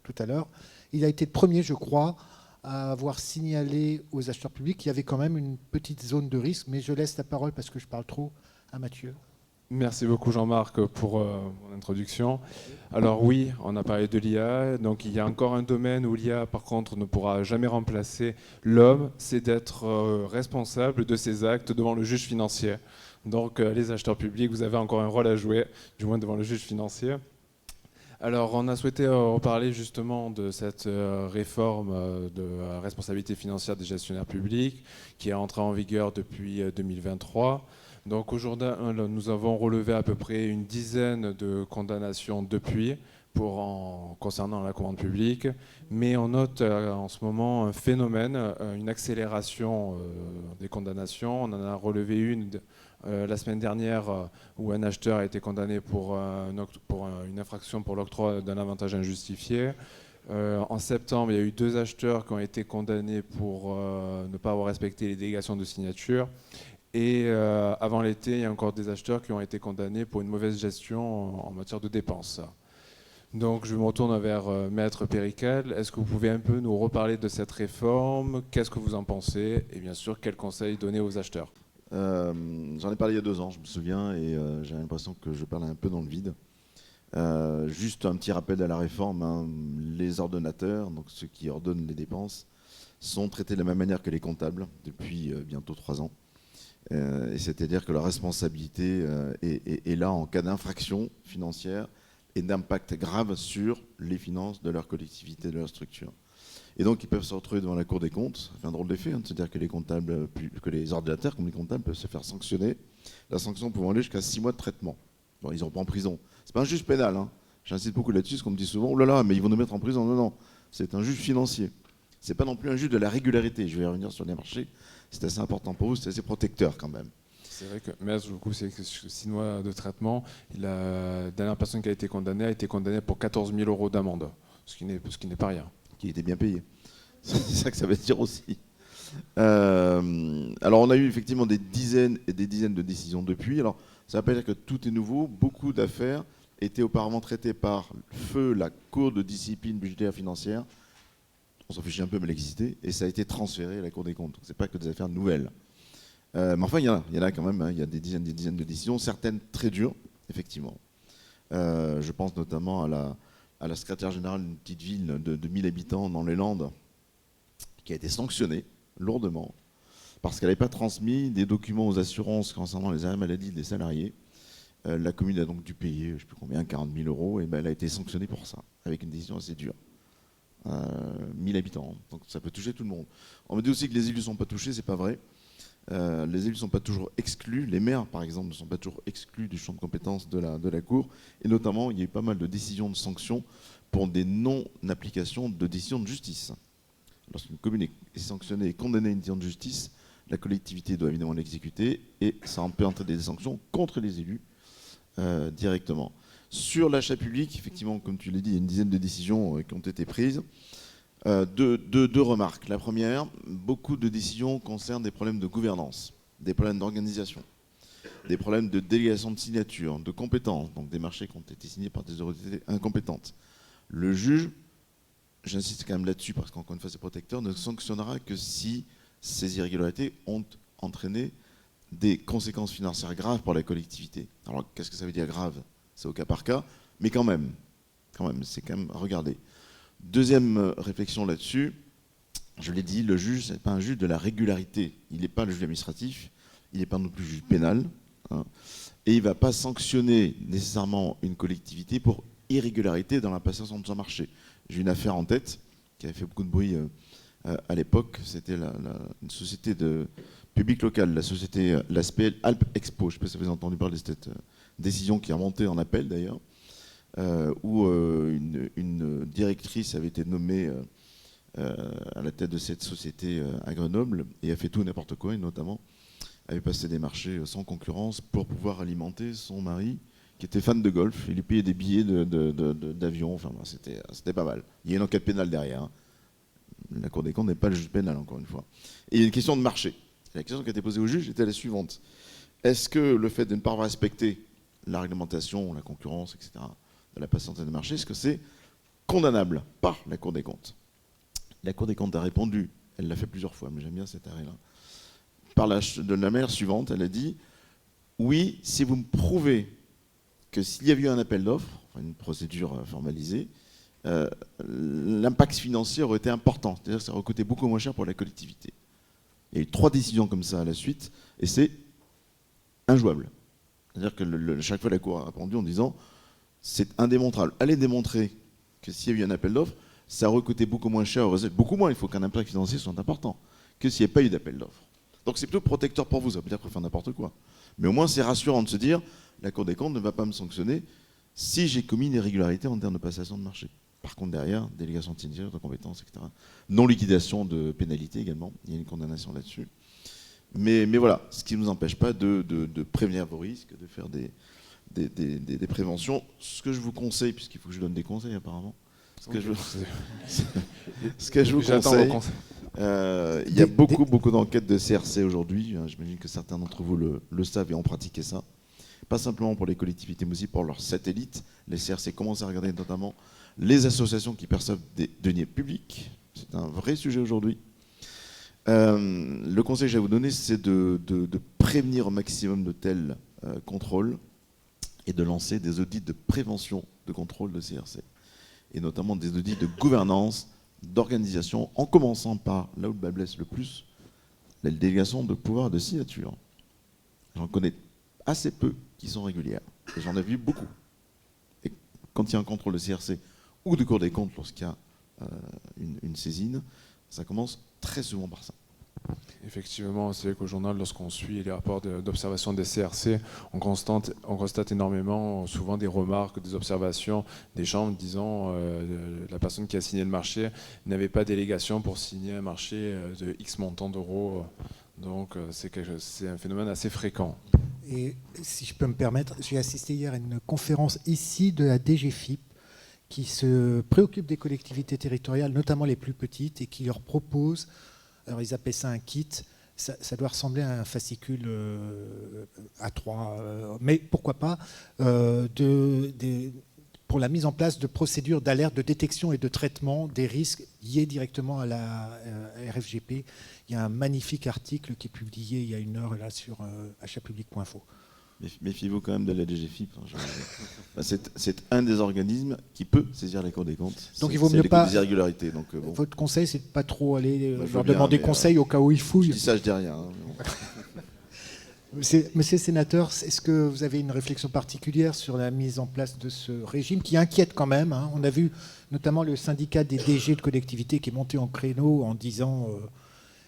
Speaker 3: tout à l'heure, il a été le premier, je crois, à avoir signalé aux acheteurs publics qu'il y avait quand même une petite zone de risque. Mais je laisse la parole, parce que je parle trop, à Mathieu.
Speaker 6: Merci beaucoup Jean-Marc pour mon introduction. Alors oui, on a parlé de l'IA, donc il y a encore un domaine où l'IA par contre ne pourra jamais remplacer l'homme, c'est d'être responsable de ses actes devant le juge financier. Donc les acheteurs publics, vous avez encore un rôle à jouer, du moins devant le juge financier. Alors on a souhaité reparler justement de cette réforme de la responsabilité financière des gestionnaires publics qui est entrée en vigueur depuis 2023. Donc aujourd'hui, nous avons relevé à peu près une dizaine de condamnations depuis concernant la commande publique, mais on note en ce moment un phénomène, une accélération des condamnations. On en a relevé une la semaine dernière où un acheteur a été condamné pour une infraction pour l'octroi d'un avantage injustifié. En septembre, il y a eu 2 acheteurs qui ont été condamnés pour ne pas avoir respecté les délégations de signature. Et avant l'été, il y a encore des acheteurs qui ont été condamnés pour une mauvaise gestion en matière de dépenses. Donc je me retourne vers Maître Pérical. Est-ce que vous pouvez un peu nous reparler de cette réforme? Qu'est-ce que vous en pensez? Et bien sûr, quels conseils donner aux acheteurs?
Speaker 7: J'en ai parlé il y a 2 ans, je me souviens, et j'ai l'impression que je parle un peu dans le vide. Juste un petit rappel à la réforme, hein. Les ordonnateurs, donc ceux qui ordonnent les dépenses, sont traités de la même manière que les comptables depuis bientôt 3 ans. Et c'est-à-dire que leur responsabilité est là en cas d'infraction financière et d'impact grave sur les finances de leur collectivité, de leur structure. Et donc ils peuvent se retrouver devant la Cour des comptes. Ça fait un drôle d'effet, hein, de se dire que les comptables, que les ordinateurs comme les comptables peuvent se faire sanctionner. La sanction pouvant aller jusqu'à 6 mois de traitement. Bon, ils n'iront pas en prison. C'est pas un juge pénal, hein. J'insiste beaucoup là-dessus, parce qu'on me dit souvent, oh là là, mais ils vont nous mettre en prison. Non, non, c'est un juge financier. C'est pas non plus un juge de la régularité. Je vais revenir sur les marchés. C'est assez important pour vous, c'est assez protecteur quand même.
Speaker 6: C'est vrai que Metz, du coup, c'est 6 mois de traitement. La dernière personne qui a été condamnée pour 14 000 € d'amende, ce qui n'est pas rien.
Speaker 7: Qui était bien payé. C'est ça que ça veut dire aussi. Alors on a eu effectivement des dizaines et des dizaines de décisions depuis. Alors ça ne veut pas dire que tout est nouveau. Beaucoup d'affaires étaient auparavant traitées par feu la Cour de discipline budgétaire financière. On s'en fichait un peu, mais elle existait. Et ça a été transféré à la Cour des comptes. Donc ce n'est pas que des affaires nouvelles. Mais enfin, il y en a quand même. Hein. Il y a des dizaines de décisions, certaines très dures, effectivement. Je pense notamment à la secrétaire générale d'une petite ville de 1000 habitants dans les Landes, qui a été sanctionnée lourdement parce qu'elle n'avait pas transmis des documents aux assurances concernant les arrêts maladie des salariés. La commune a donc dû payer, je ne sais plus combien, 40 000 €, et ben elle a été sanctionnée pour ça, avec une décision assez dure. 1000 habitants, donc ça peut toucher tout le monde. On me dit aussi que les élus ne sont pas touchés, c'est pas vrai. Les élus ne sont pas toujours exclus, les maires par exemple ne sont pas toujours exclus du champ de compétences de la Cour, et notamment il y a eu pas mal de décisions de sanctions pour des non-applications de décisions de justice. Lorsqu'une commune est sanctionnée et condamnée à une décision de justice, la collectivité doit évidemment l'exécuter, et ça peut entraîner des sanctions contre les élus directement. Sur l'achat public, effectivement, comme tu l'as dit, il y a une dizaine de décisions qui ont été prises. Deux remarques. La première, beaucoup de décisions concernent des problèmes de gouvernance, des problèmes d'organisation, des problèmes de délégation de signature, de compétences, donc des marchés qui ont été signés par des autorités incompétentes. Le juge, j'insiste quand même là-dessus parce qu'encore une fois c'est protecteur, ne sanctionnera que si ces irrégularités ont entraîné des conséquences financières graves pour la collectivité. Alors qu'est-ce que ça veut dire grave? C'est au cas par cas, mais quand même, c'est quand même à regarder. Deuxième réflexion là-dessus, je l'ai dit, le juge, ce n'est pas un juge de la régularité. Il n'est pas le juge administratif, il n'est pas non plus le juge pénal, hein. Et il ne va pas sanctionner nécessairement une collectivité pour irrégularité dans la passation de son marché. J'ai une affaire en tête qui avait fait beaucoup de bruit à l'époque. C'était une société de public local, la société, la SPL Alpes Expo. Je ne sais pas si vous avez entendu parler de cette décision qui est remontée en appel d'ailleurs, où une directrice avait été nommée à la tête de cette société à Grenoble et a fait tout et n'importe quoi, et notamment avait passé des marchés sans concurrence pour pouvoir alimenter son mari qui était fan de golf. Il lui payait des billets d'avion, enfin, c'était pas mal. Il y a une enquête pénale derrière, hein. La Cour des comptes n'est pas le juge pénal, encore une fois. Et il y a une question de marché. La question qui a été posée au juge était la suivante. Est-ce que le fait de ne pas respecter la réglementation, la concurrence, etc., de la passation des marchés, est-ce que c'est condamnable par la Cour des comptes? La Cour des comptes a répondu, elle l'a fait plusieurs fois, mais j'aime bien cet arrêt-là, de la manière suivante, elle a dit « Oui, si vous me prouvez que s'il y avait eu un appel d'offres, enfin une procédure formalisée, l'impact financier aurait été important, c'est-à-dire que ça aurait coûté beaucoup moins cher pour la collectivité. » Il y a eu 3 décisions comme ça à la suite, et c'est injouable. C'est-à-dire que chaque fois la Cour a répondu en disant « C'est indémontrable. Allez démontrer que s'il y a eu un appel d'offres, ça aurait coûté beaucoup moins cher, beaucoup moins, il faut qu'un impact financier soit important, que s'il n'y a pas eu d'appel d'offres. » Donc c'est plutôt protecteur pour vous, ça veut dire qu'on fait n'importe quoi. Mais au moins c'est rassurant de se dire, la Cour des comptes ne va pas me sanctionner si j'ai commis une irrégularité en termes de passation de marché. Par contre derrière, délégation de signature, de compétences, etc. Non-liquidation de pénalité également, il y a une condamnation là-dessus. Mais voilà, ce qui ne nous empêche pas de prévenir vos risques, de faire des préventions. Ce que je vous conseille, puisqu'il faut que je donne des conseils apparemment, ce que je vous conseille, il y a beaucoup d'enquêtes de CRC aujourd'hui. J'imagine que certains d'entre vous le savent et ont pratiqué ça. Pas simplement pour les collectivités, mais aussi pour leurs satellites. Les CRC commencent à regarder notamment les associations qui perçoivent des deniers publics. C'est un vrai sujet aujourd'hui. Le conseil que je vais vous donner, c'est de prévenir au maximum de tels contrôles et de lancer des audits de prévention de contrôle de CRC. Et notamment des audits de gouvernance, d'organisation, en commençant par, là où le bas blesse le plus, la délégation de pouvoir de signature. J'en connais assez peu qui sont régulières, et j'en ai vu beaucoup. Et quand il y a un contrôle de CRC ou de Cour des comptes, lorsqu'il y a une saisine, ça commence très souvent par ça.
Speaker 6: Effectivement, c'est vrai qu'au journal, lorsqu'on suit les rapports d'observation des CRC, on constate énormément, souvent des remarques, des observations des gens disant la personne qui a signé le marché n'avait pas délégation pour signer un marché de X montant d'euros. Donc c'est un phénomène assez fréquent.
Speaker 3: Et si je peux me permettre, j'ai assisté hier à une conférence ici de la DGFiP qui se préoccupe des collectivités territoriales, notamment les plus petites, et qui leur propose, alors ils appellent ça un kit, ça doit ressembler à un fascicule A3, mais pourquoi pas, pour la mise en place de procédures d'alerte, de détection et de traitement des risques liés directement à la RFGP. Il y a un magnifique article qui est publié il y a 1 heure là, sur achatpublic.info.
Speaker 7: Méfiez-vous quand même de la DGFiP. C'est un des organismes qui peut saisir la Cour des comptes.
Speaker 3: Donc il vaut mieux pas.
Speaker 7: Des irrégularités. Donc, bon.
Speaker 3: Votre conseil, c'est de ne pas trop aller leur demander conseil au cas où ils fouillent.
Speaker 7: Je dis ça, je dis rien. Hein,
Speaker 3: Monsieur le sénateur, est-ce que vous avez une réflexion particulière sur la mise en place de ce régime qui inquiète quand même, hein? On a vu notamment le syndicat des DG de collectivités qui est monté en créneau en disant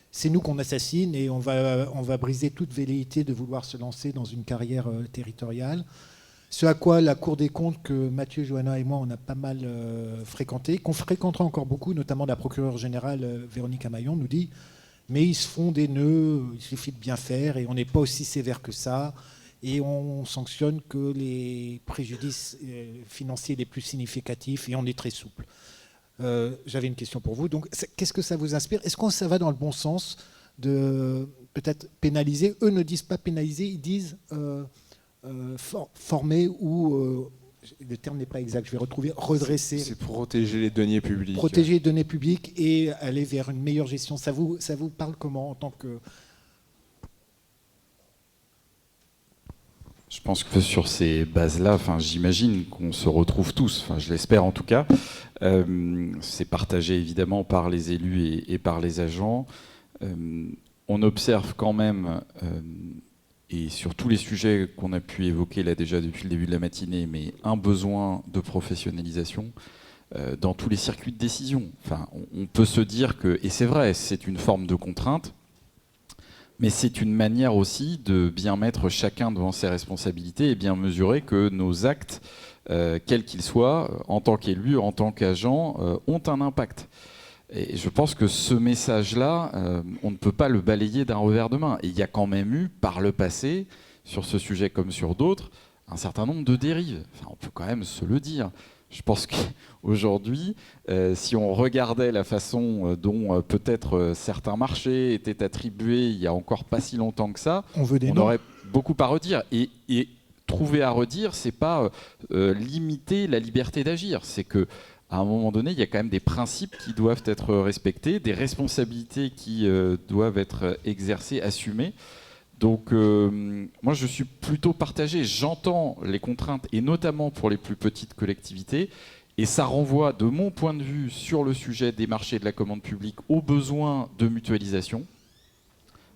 Speaker 3: c'est nous qu'on assassine et on va briser toute velléité de vouloir se lancer dans une carrière territoriale. Ce à quoi la Cour des comptes, que Mathieu, Johanna et moi, on a pas mal fréquenté, qu'on fréquentera encore beaucoup, notamment la procureure générale Véronique Amaillon, nous dit mais ils se font des nœuds, il suffit de bien faire et on n'est pas aussi sévère que ça et on sanctionne que les préjudices financiers les plus significatifs et on est très souple. J'avais une question pour vous. Donc, qu'est-ce que ça vous inspire? Est-ce que ça va dans le bon sens de peut-être pénaliser? Eux ne disent pas pénaliser, ils disent former ou le terme n'est pas exact, je vais retrouver, redresser.
Speaker 6: C'est protéger les deniers publics.
Speaker 3: Protéger les deniers publics et aller vers une meilleure gestion. Ça vous parle comment en tant que...
Speaker 4: Je pense que sur ces bases-là, j'imagine qu'on se retrouve tous, je l'espère en tout cas. C'est partagé évidemment par les élus et par les agents. On observe quand même et sur tous les sujets qu'on a pu évoquer là déjà depuis le début de la matinée, mais un besoin de professionnalisation dans tous les circuits de décision. Enfin, on peut se dire que, et c'est vrai, c'est une forme de contrainte, mais c'est une manière aussi de bien mettre chacun devant ses responsabilités et bien mesurer que nos actes, quels qu'ils soient, en tant qu'élus, en tant qu'agents, ont un impact. Et je pense que ce message-là, on ne peut pas le balayer d'un revers de main. Et il y a quand même eu, par le passé, sur ce sujet comme sur d'autres, un certain nombre de dérives. Enfin, on peut quand même se le dire. Je pense qu'aujourd'hui, si on regardait la façon dont peut-être certains marchés étaient attribués il n'y a encore pas si longtemps que ça, on aurait beaucoup à redire. Et trouver à redire, c'est pas limiter la liberté d'agir. C'est que à un moment donné, il y a quand même des principes qui doivent être respectés, des responsabilités qui doivent être exercées, assumées. Donc moi je suis plutôt partagé, j'entends les contraintes et notamment pour les plus petites collectivités et ça renvoie de mon point de vue sur le sujet des marchés de la commande publique aux besoins de mutualisation.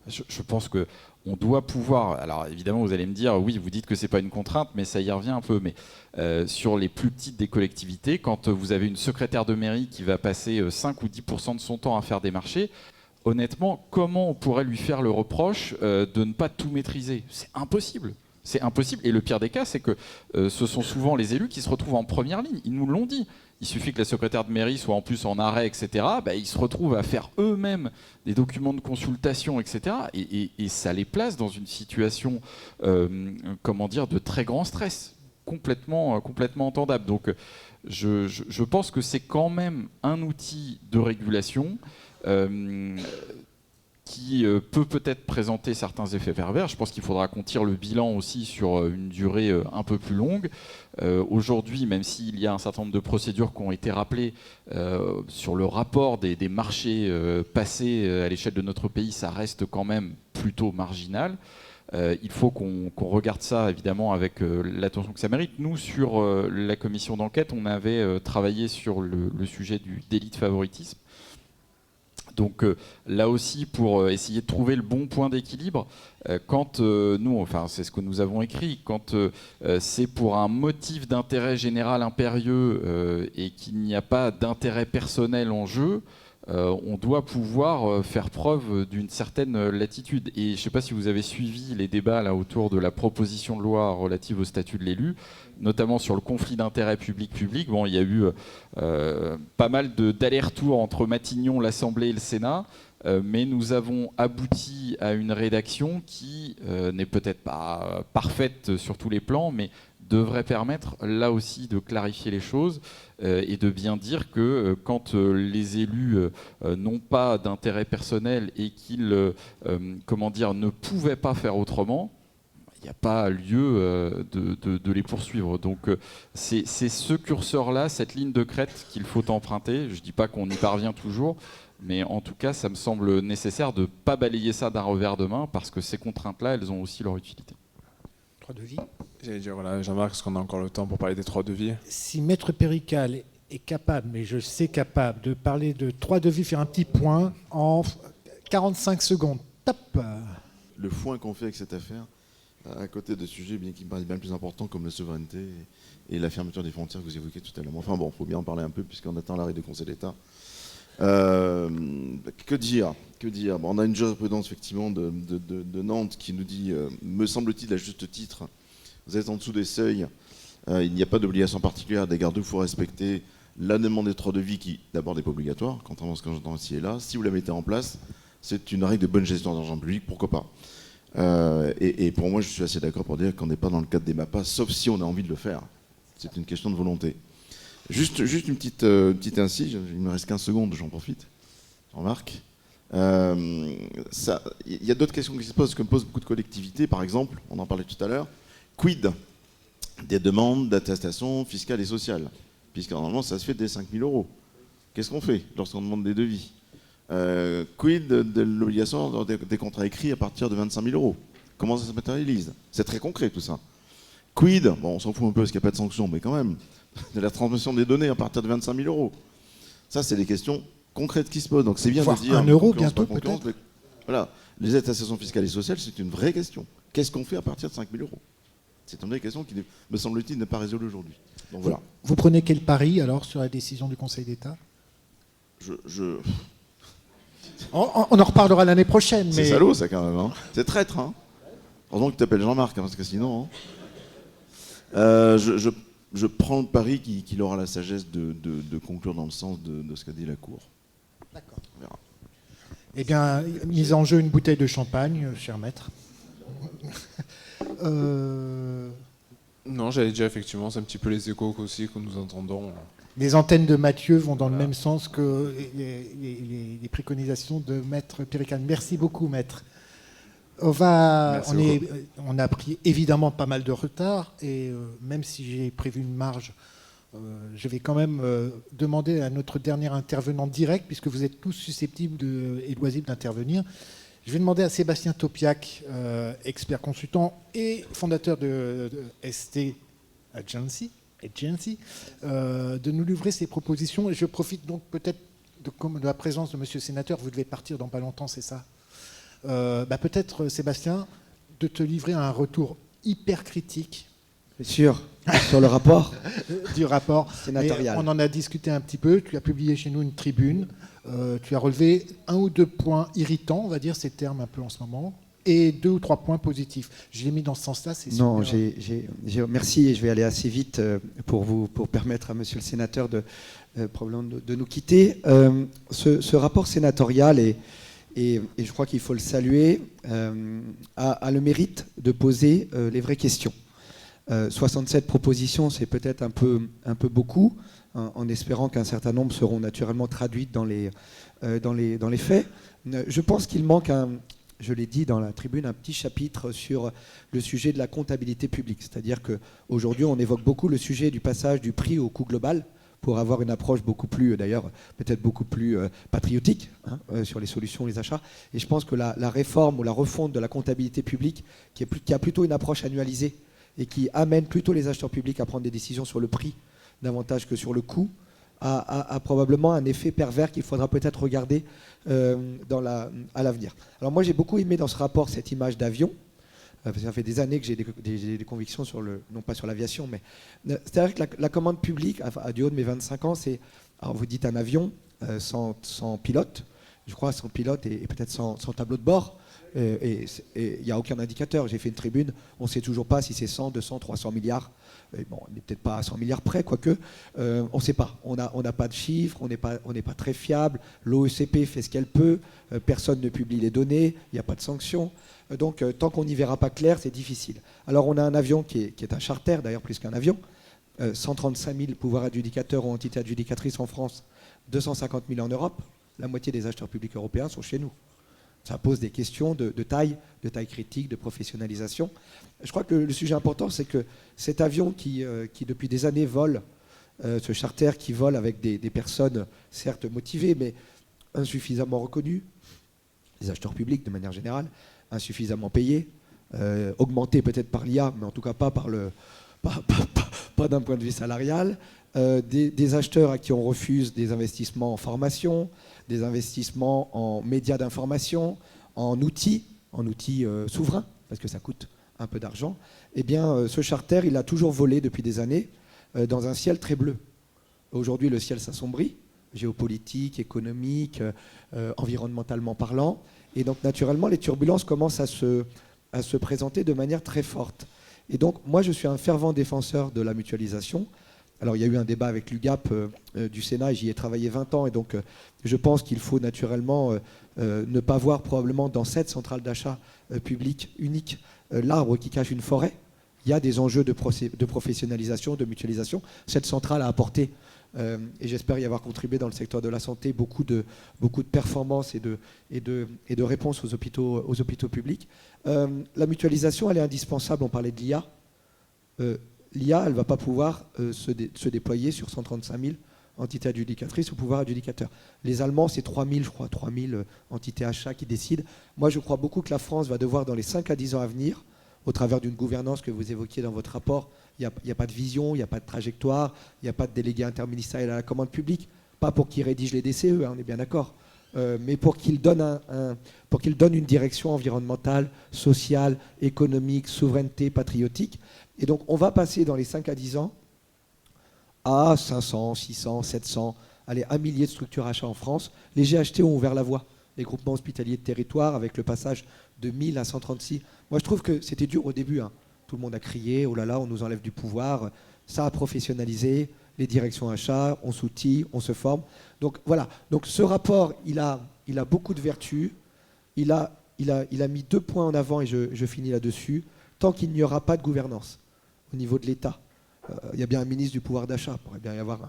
Speaker 4: Je pense qu'on doit pouvoir, alors évidemment vous allez me dire oui vous dites que c'est pas une contrainte mais ça y revient un peu, mais sur les plus petites des collectivités, quand vous avez une secrétaire de mairie qui va passer 5 ou 10% de son temps à faire des marchés, honnêtement, comment on pourrait lui faire le reproche de ne pas tout maîtriser ? C'est impossible. C'est impossible. Et le pire des cas, c'est que ce sont souvent les élus qui se retrouvent en première ligne. Ils nous l'ont dit. Il suffit que la secrétaire de mairie soit en plus en arrêt, etc. Ils se retrouvent à faire eux-mêmes des documents de consultation, etc. Et ça les place dans une situation, de très grand stress, complètement entendable. Donc, je pense que c'est quand même un outil de régulation qui peut-être présenter certains effets pervers. Je pense qu'il faudra qu'on tire le bilan aussi sur une durée un peu plus longue. Aujourd'hui, même s'il y a un certain nombre de procédures qui ont été rappelées sur le rapport des marchés passés à l'échelle de notre pays, ça reste quand même plutôt marginal. Il faut qu'on regarde ça évidemment avec l'attention que ça mérite. Nous, sur la commission d'enquête, on avait travaillé sur le sujet du délit de favoritisme. Donc là aussi, pour essayer de trouver le bon point d'équilibre, quand c'est ce que nous avons écrit, quand c'est pour un motif d'intérêt général impérieux et qu'il n'y a pas d'intérêt personnel en jeu, on doit pouvoir faire preuve d'une certaine latitude. Et je ne sais pas si vous avez suivi les débats là, autour de la proposition de loi relative au statut de l'élu, notamment sur le conflit d'intérêts public-public. Bon, il y a eu pas mal d'allers-retours entre Matignon, l'Assemblée et le Sénat, mais nous avons abouti à une rédaction qui n'est peut-être pas parfaite sur tous les plans, mais devrait permettre là aussi de clarifier les choses et de bien dire que quand les élus n'ont pas d'intérêt personnel et qu'ils ne pouvaient pas faire autrement, il n'y a pas lieu de les poursuivre. Donc c'est ce curseur-là, cette ligne de crête qu'il faut emprunter. Je ne dis pas qu'on y parvient toujours, mais en tout cas, ça me semble nécessaire de ne pas balayer ça d'un revers de main parce que ces contraintes-là, elles ont aussi leur utilité.
Speaker 3: 3 devis.
Speaker 6: J'allais dire, voilà, Jean-Marc, est-ce qu'on a encore le temps pour parler des 3 devis ?
Speaker 3: Si Maître Pérical est capable, mais je sais capable, de parler de 3 devis, faire un petit point en 45 secondes. Top.
Speaker 7: Le foin qu'on fait avec cette affaire, à côté de sujets qui me paraissent bien plus importants comme la souveraineté et la fermeture des frontières que vous évoquiez tout à l'heure. Enfin bon, il faut bien en parler un peu puisqu'on attend l'arrêt du Conseil d'État. Que dire On a une jurisprudence effectivement de Nantes qui nous dit, me semble-t-il à juste titre, vous êtes en dessous des seuils, il n'y a pas d'obligation particulière des garde-fous, il faut respecter la demande des 3 devis qui d'abord n'est pas obligatoire, contrairement à ce que j'entends ici et là. Si vous la mettez en place, c'est une règle de bonne gestion d'argent public, pourquoi pas. Et pour moi, je suis assez d'accord pour dire qu'on n'est pas dans le cadre des MAPA, sauf si on a envie de le faire. C'est une question de volonté. Juste une petite incise, il me reste 15 secondes, j'en profite. Jean-Marc. Il y a d'autres questions qui se posent, que me posent beaucoup de collectivités. Par exemple, on en parlait tout à l'heure, quid des demandes d'attestation fiscale et sociale, puisque normalement ça se fait dès 5 000 €. Qu'est-ce qu'on fait lorsqu'on demande des devis ? Quid de l'obligation des contrats écrits à partir de 25 000 €? Comment ça se matérialise? C'est très concret tout ça. Quid, bon on s'en fout un peu parce qu'il n'y a pas de sanction, mais quand même, de la transmission des données à partir de 25 000 €. Ça, c'est des questions concrètes qui se posent. Donc c'est bien de dire...
Speaker 3: 1 euro bientôt peut-être.
Speaker 7: Voilà, les attestations fiscales et sociales, c'est une vraie question. Qu'est-ce qu'on fait à partir de 5 000 euros? C'est une vraie question qui, me semble-t-il, n'est pas résolue aujourd'hui. Donc voilà.
Speaker 3: Vous prenez quel pari alors sur la décision du Conseil d'État? On en reparlera l'année prochaine.
Speaker 7: C'est
Speaker 3: mais...
Speaker 7: salaud ça quand même. Hein. C'est traître. Hein. Heureusement que tu t'appelles Jean-Marc, hein, parce que sinon... Hein. Je prends le pari qu'il aura la sagesse de conclure dans le sens de ce qu'a dit la Cour.
Speaker 3: D'accord.
Speaker 7: On verra.
Speaker 3: Eh bien, mise en jeu une bouteille de champagne, cher maître.
Speaker 6: Non, j'allais dire effectivement, c'est un petit peu les échos aussi que nous entendons.
Speaker 3: Les antennes de Mathieu vont dans le même sens que les préconisations de maître Péricane. Merci beaucoup, maître. On a pris évidemment pas mal de retard et même si j'ai prévu une marge, je vais quand même demander à notre dernier intervenant direct, puisque vous êtes tous susceptibles et loisibles d'intervenir. Je vais demander à Sébastien Topiac, expert consultant et fondateur de ST Agency, de nous livrer ses propositions. Et je profite donc peut-être de la présence de Monsieur le Sénateur. Vous devez partir dans pas longtemps, c'est ça? Peut-être, Sébastien, de te livrer un retour hyper critique.
Speaker 5: Sur le rapport
Speaker 3: du rapport
Speaker 5: sénatorial.
Speaker 3: On en a discuté un petit peu. Tu as publié chez nous une tribune. Tu as relevé 1 ou 2 points irritants, on va dire ces termes un peu en ce moment, et 2 ou 3 points positifs. Je l'ai mis dans ce sens-là, c'est super.
Speaker 5: Non, merci, et je vais aller assez vite pour permettre à Monsieur le Sénateur de nous quitter. Ce rapport sénatorial, et je crois qu'il faut le saluer, a le mérite de poser les vraies questions. 67 propositions, c'est peut-être un peu beaucoup, en espérant qu'un certain nombre seront naturellement traduites dans les faits. Je pense qu'il manque, je l'ai dit dans la tribune, un petit chapitre sur le sujet de la comptabilité publique. C'est-à-dire qu'aujourd'hui, on évoque beaucoup le sujet du passage du prix au coût global pour avoir une approche beaucoup plus, d'ailleurs, peut-être beaucoup plus patriotique sur les solutions, les achats. Et je pense que la réforme ou la refonte de la comptabilité publique, qui a plutôt une approche annualisée et qui amène plutôt les acheteurs publics à prendre des décisions sur le prix davantage que sur le coût, a probablement un effet pervers qu'il faudra peut-être regarder à l'avenir. Alors moi, j'ai beaucoup aimé dans ce rapport cette image d'avion. Ça fait des années que j'ai des convictions non pas sur l'aviation, mais c'est-à-dire que la commande publique, du haut de mes 25 ans, c'est, alors vous dites un avion sans pilote, je crois sans pilote et peut-être sans tableau de bord, et il n'y a aucun indicateur. J'ai fait une tribune, on ne sait toujours pas si c'est 100, 200, 300 milliards. Bon, on n'est peut-être pas à 100 milliards près, quoique, on ne sait pas. On n'a pas de chiffres, on n'est pas très fiable. L'OECP fait ce qu'elle peut, personne ne publie les données, il n'y a pas de sanctions. Donc, tant qu'on n'y verra pas clair, c'est difficile. Alors, on a un avion qui est un charter, d'ailleurs plus qu'un avion. 135 000 pouvoirs adjudicateurs ou entités adjudicatrices en France, 250 000 en Europe. La moitié des acheteurs publics européens sont chez nous. Ça pose des questions de taille critique, de professionnalisation. Je crois que le sujet important, c'est que cet avion qui depuis des années vole, ce charter qui vole avec des personnes certes motivées, mais insuffisamment reconnues, les acheteurs publics de manière générale, insuffisamment payés, augmentés peut-être par l'IA, mais en tout cas pas d'un point de vue salarial, des acheteurs à qui on refuse des investissements en formation, des investissements en médias d'information, en outils souverains, parce que ça coûte un peu d'argent. Eh bien, ce charter, il a toujours volé depuis des années dans un ciel très bleu. Aujourd'hui, le ciel s'assombrit, géopolitique, économique, environnementalement parlant. Et donc, naturellement, les turbulences commencent à se présenter de manière très forte. Et donc, moi, je suis un fervent défenseur de la mutualisation. Alors, il y a eu un débat avec l'UGAP du Sénat, et j'y ai travaillé 20 ans, et donc je pense qu'il faut naturellement ne pas voir probablement dans cette centrale d'achat publique unique l'arbre qui cache une forêt. Il y a des enjeux de professionnalisation, de mutualisation. Cette centrale a apporté, et j'espère y avoir contribué dans le secteur de la santé, beaucoup de performances et de réponses aux hôpitaux publics. La mutualisation, elle est indispensable. On parlait de l'IA. L'IA, elle ne va pas pouvoir se déployer sur 135 000 entités adjudicatrices ou pouvoirs adjudicateurs. Les Allemands, c'est 3 000, je crois, 3 000 entités achats qui décident. Moi, je crois beaucoup que la France va devoir, dans les 5 à 10 ans à venir, au travers d'une gouvernance que vous évoquiez dans votre rapport, il n'y a pas de vision, il n'y a pas de trajectoire, il n'y a pas de délégué interministériel à la commande publique, pas pour qu'il rédige les DCE, on est bien d'accord, mais pour qu'il donne, une direction environnementale, sociale, économique, souveraineté, patriotique. Et donc on va passer dans les 5 à 10 ans à 500, 600, 700, allez, 1 millier de structures achats en France. Les GHT ont ouvert la voie, les groupements hospitaliers de territoire, avec le passage de 1000 à 136. Moi, je trouve que c'était dur au début. Tout le monde a crié, oh là là, on nous enlève du pouvoir. Ça a professionnalisé les directions achats, on s'outille, on se forme. Donc voilà. Donc ce rapport, il a beaucoup de vertus. Il a mis 2 points en avant, et je finis là-dessus. Tant qu'il n'y aura pas de gouvernance au niveau de l'État, il y a bien un ministre du pouvoir d'achat, il pourrait bien y avoir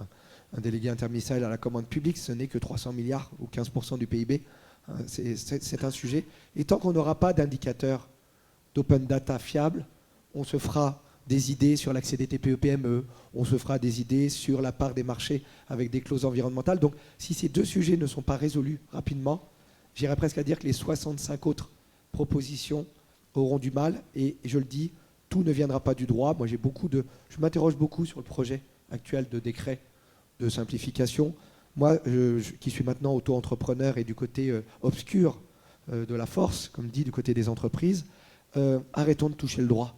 Speaker 5: un délégué interministériel à la commande publique, ce n'est que 300 milliards ou 15% du PIB. C'est un sujet. Et tant qu'on n'aura pas d'indicateurs d'open data fiables, on se fera des idées sur l'accès des TPE-PME, on se fera des idées sur la part des marchés avec des clauses environnementales. Donc si ces 2 sujets ne sont pas résolus rapidement, j'irais presque à dire que les 65 autres propositions auront du mal. Et je le dis, tout ne viendra pas du droit. Moi, je m'interroge beaucoup sur le projet actuel de décret de simplification. Moi, qui suis maintenant auto-entrepreneur et du côté obscur de la force, comme dit, du côté des entreprises, arrêtons de toucher le droit.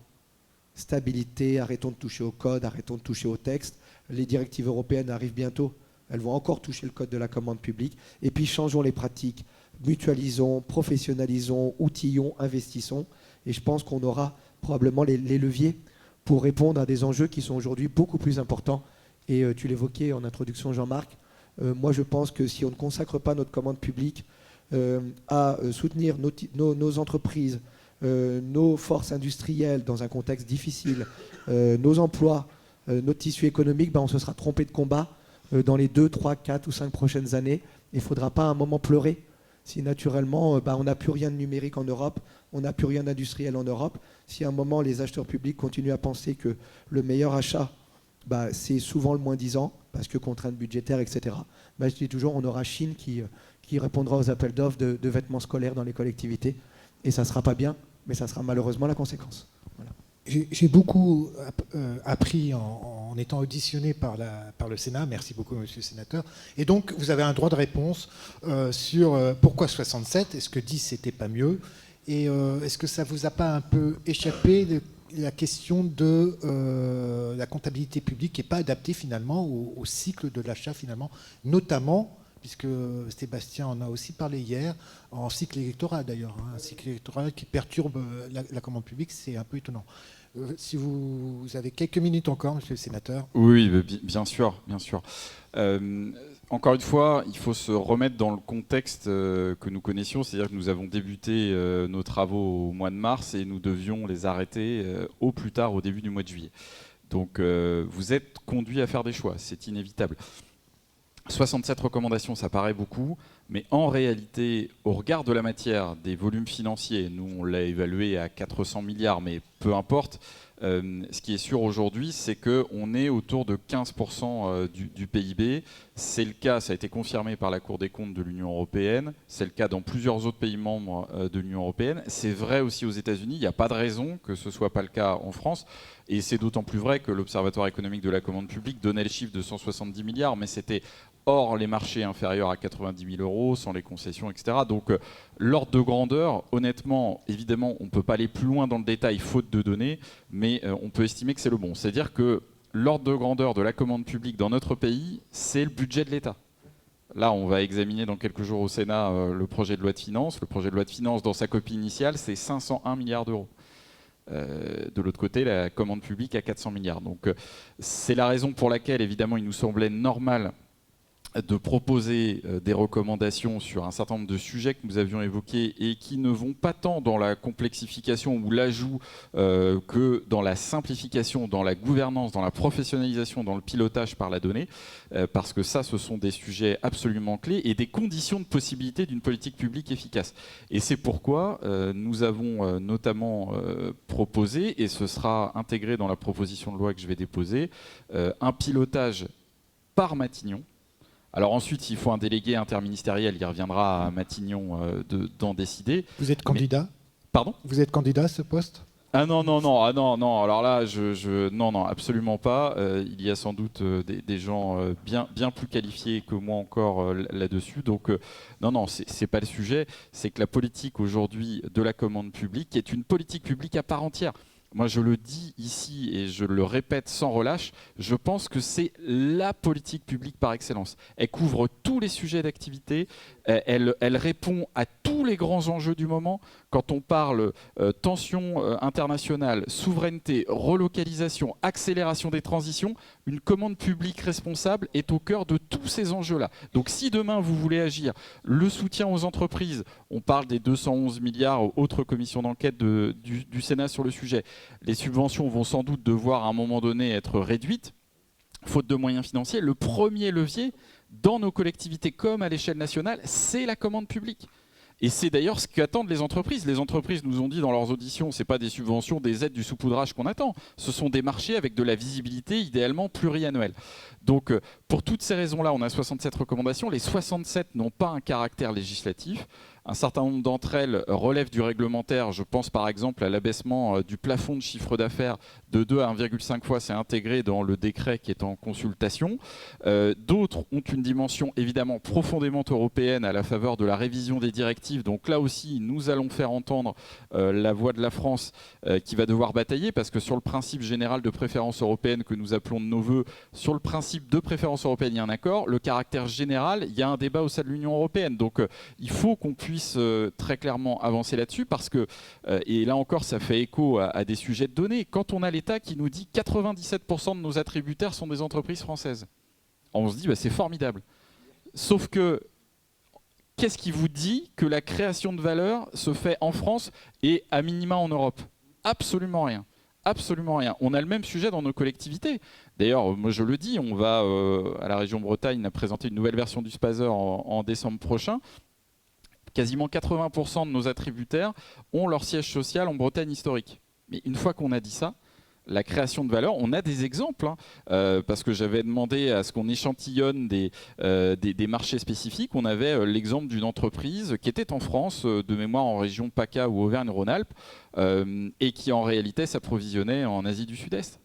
Speaker 5: Stabilité, arrêtons de toucher au code, arrêtons de toucher au texte. Les directives européennes arrivent bientôt. Elles vont encore toucher le code de la commande publique. Et puis, changeons les pratiques. Mutualisons, professionnalisons, outillons, investissons. Et je pense qu'on aura probablement les leviers pour répondre à des enjeux qui sont aujourd'hui beaucoup plus importants. Et tu l'évoquais en introduction, Jean-Marc. Moi, je pense que si on ne consacre pas notre commande publique à soutenir nos entreprises, nos forces industrielles dans un contexte difficile, nos emplois, notre tissu économique, on se sera trompé de combat dans les 2, 3, 4 ou 5 prochaines années. Il ne faudra pas à un moment pleurer si naturellement on n'a plus rien de numérique en Europe, on n'a plus rien d'industriel en Europe. Si à un moment les acheteurs publics continuent à penser que le meilleur achat, c'est souvent le moins disant, parce que contraintes budgétaires, etc. Je dis toujours, on aura Chine qui répondra aux appels d'offres de vêtements scolaires dans les collectivités. Et ça ne sera pas bien, mais ça sera malheureusement la conséquence. Voilà.
Speaker 3: J'ai beaucoup appris en étant auditionné par le Sénat. Merci beaucoup, monsieur le sénateur. Et donc, vous avez un droit de réponse sur pourquoi 67. Est-ce que 10, c'était pas mieux? Et est-ce que ça vous a pas un peu échappé la question de la comptabilité publique qui n'est pas adaptée finalement au cycle de l'achat finalement, notamment, puisque Sébastien en a aussi parlé hier, en cycle électoral d'ailleurs, un cycle électoral qui perturbe la commande publique, c'est un peu étonnant. Si vous avez quelques minutes encore, monsieur le sénateur.
Speaker 4: Oui, bien sûr, bien sûr. Encore une fois, il faut se remettre dans le contexte que nous connaissions, c'est-à-dire que nous avons débuté nos travaux au mois de mars et nous devions les arrêter au plus tard au début du mois de juillet. Donc vous êtes conduits à faire des choix, c'est inévitable. 67 recommandations, ça paraît beaucoup, mais en réalité, au regard de la matière, des volumes financiers, nous on l'a évalué à 400 milliards, mais peu importe, ce qui est sûr aujourd'hui, c'est qu'on est autour de 15% du PIB. C'est le cas, ça a été confirmé par la Cour des comptes de l'Union européenne, c'est le cas dans plusieurs autres pays membres de l'Union européenne, c'est vrai aussi aux États-Unis, il n'y a pas de raison que ce ne soit pas le cas en France, et c'est d'autant plus vrai que l'Observatoire économique de la commande publique donnait le chiffre de 170 milliards, mais c'était hors les marchés inférieurs à 90 000 euros, sans les concessions, etc. Donc l'ordre de grandeur, honnêtement, évidemment, on ne peut pas aller plus loin dans le détail faute de données, mais on peut estimer que c'est le bon. C'est-à-dire que l'ordre de grandeur de la commande publique dans notre pays, c'est le budget de l'État. Là, on va examiner dans quelques jours au Sénat le projet de loi de finances. Le projet de loi de finances, dans sa copie initiale, c'est 501 milliards d'euros. De l'autre côté, la commande publique à 400 milliards. Donc c'est la raison pour laquelle, évidemment, il nous semblait normal de proposer des recommandations sur un certain nombre de sujets que nous avions évoqués et qui ne vont pas tant dans la complexification ou l'ajout que dans la simplification, dans la gouvernance, dans la professionnalisation, dans le pilotage par la donnée, parce que ça, ce sont des sujets absolument clés et des conditions de possibilité d'une politique publique efficace. Et c'est pourquoi nous avons notamment proposé, et ce sera intégré dans la proposition de loi que je vais déposer, un pilotage par Matignon. Alors ensuite, s'il faut un délégué interministériel, il reviendra à Matignon d'en décider.
Speaker 3: Vous êtes candidat ?
Speaker 4: Pardon ?
Speaker 3: Vous êtes candidat à ce poste ?
Speaker 4: Ah non, non, non, ah non, non. Alors là, non, non, absolument pas. Il y a sans doute des gens bien plus qualifiés que moi encore là-dessus. Donc, non, non, c'est pas le sujet. C'est que la politique aujourd'hui de la commande publique est une politique publique à part entière. Moi, je le dis ici et je le répète sans relâche, je pense que c'est la politique publique par excellence. Elle couvre tous les sujets d'activité, elle répond à tous les grands enjeux du moment. Quand on parle tension internationale, souveraineté, relocalisation, accélération des transitions, une commande publique responsable est au cœur de tous ces enjeux-là. Donc si demain vous voulez agir, le soutien aux entreprises, on parle des 211 milliards, autre commission d'enquête du Sénat sur le sujet, les subventions vont sans doute devoir à un moment donné être réduites, faute de moyens financiers. Le premier levier, dans nos collectivités comme à l'échelle nationale, c'est la commande publique. Et c'est d'ailleurs ce qu'attendent les entreprises. Les entreprises nous ont dit dans leurs auditions, ce n'est pas des subventions, des aides, du saupoudrage qu'on attend. Ce sont des marchés avec de la visibilité idéalement pluriannuelle. Donc pour toutes ces raisons-là, on a 67 recommandations. Les 67 n'ont pas un caractère législatif. Un certain nombre d'entre elles relèvent du réglementaire. Je pense par exemple à l'abaissement du plafond de chiffre d'affaires de 2 à 1,5 fois. C'est intégré dans le décret qui est en consultation. D'autres ont une dimension évidemment profondément européenne à la faveur de la révision des directives. Donc là aussi, nous allons faire entendre la voix de la France qui va devoir batailler, parce que sur le principe général de préférence européenne que nous appelons de nos voeux, sur le principe de préférence européenne, il y a un accord. Le caractère général, il y a un débat au sein de l'Union européenne. Donc il faut qu'on puisse très clairement avancer là-dessus, parce que, et là encore ça fait écho à des sujets de données, quand on a l'État qui nous dit 97% de nos attributaires sont des entreprises françaises, on se dit bah, c'est formidable. Sauf que, qu'est-ce qui vous dit que la création de valeur se fait en France et à minima en Europe? Absolument rien. Absolument rien. On a le même sujet dans nos collectivités. D'ailleurs, moi je le dis, on va à la région Bretagne présenter une nouvelle version du Spazer en décembre prochain. Quasiment 80% de nos attributaires ont leur siège social en Bretagne historique. Mais une fois qu'on a dit ça, la création de valeur, on a des exemples, parce que j'avais demandé à ce qu'on échantillonne des marchés spécifiques. On avait l'exemple d'une entreprise qui était en France, de mémoire en région PACA ou Auvergne-Rhône-Alpes, et qui en réalité s'approvisionnait en Asie du Sud-Est.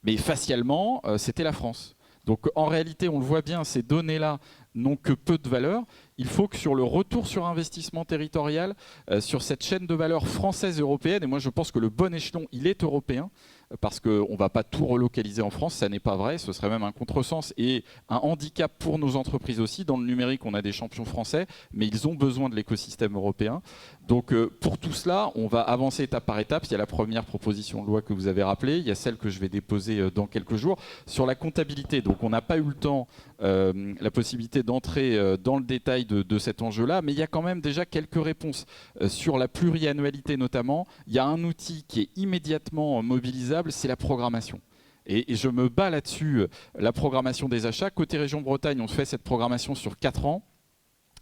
Speaker 4: Mais facialement, c'était la France. Donc en réalité, on le voit bien, ces données-là n'ont que peu de valeur. Il faut que sur le retour sur investissement territorial, sur cette chaîne de valeur française et européenne, et moi je pense que le bon échelon, il est européen, parce qu'on ne va pas tout relocaliser en France, ça n'est pas vrai, ce serait même un contresens et un handicap pour nos entreprises aussi. Dans le numérique, on a des champions français, mais ils ont besoin de l'écosystème européen. Donc pour tout cela, on va avancer étape par étape. Il y a la première proposition de loi que vous avez rappelée, il y a celle que je vais déposer dans quelques jours. Sur la comptabilité, donc on n'a pas eu le temps, la possibilité d'entrer dans le détail de cet enjeu-là, mais il y a quand même déjà quelques réponses. Sur la pluriannualité notamment, il y a un outil qui est immédiatement mobilisable, c'est la programmation. Et je me bats là-dessus, la programmation des achats. Côté région Bretagne, on fait cette programmation sur 4 ans.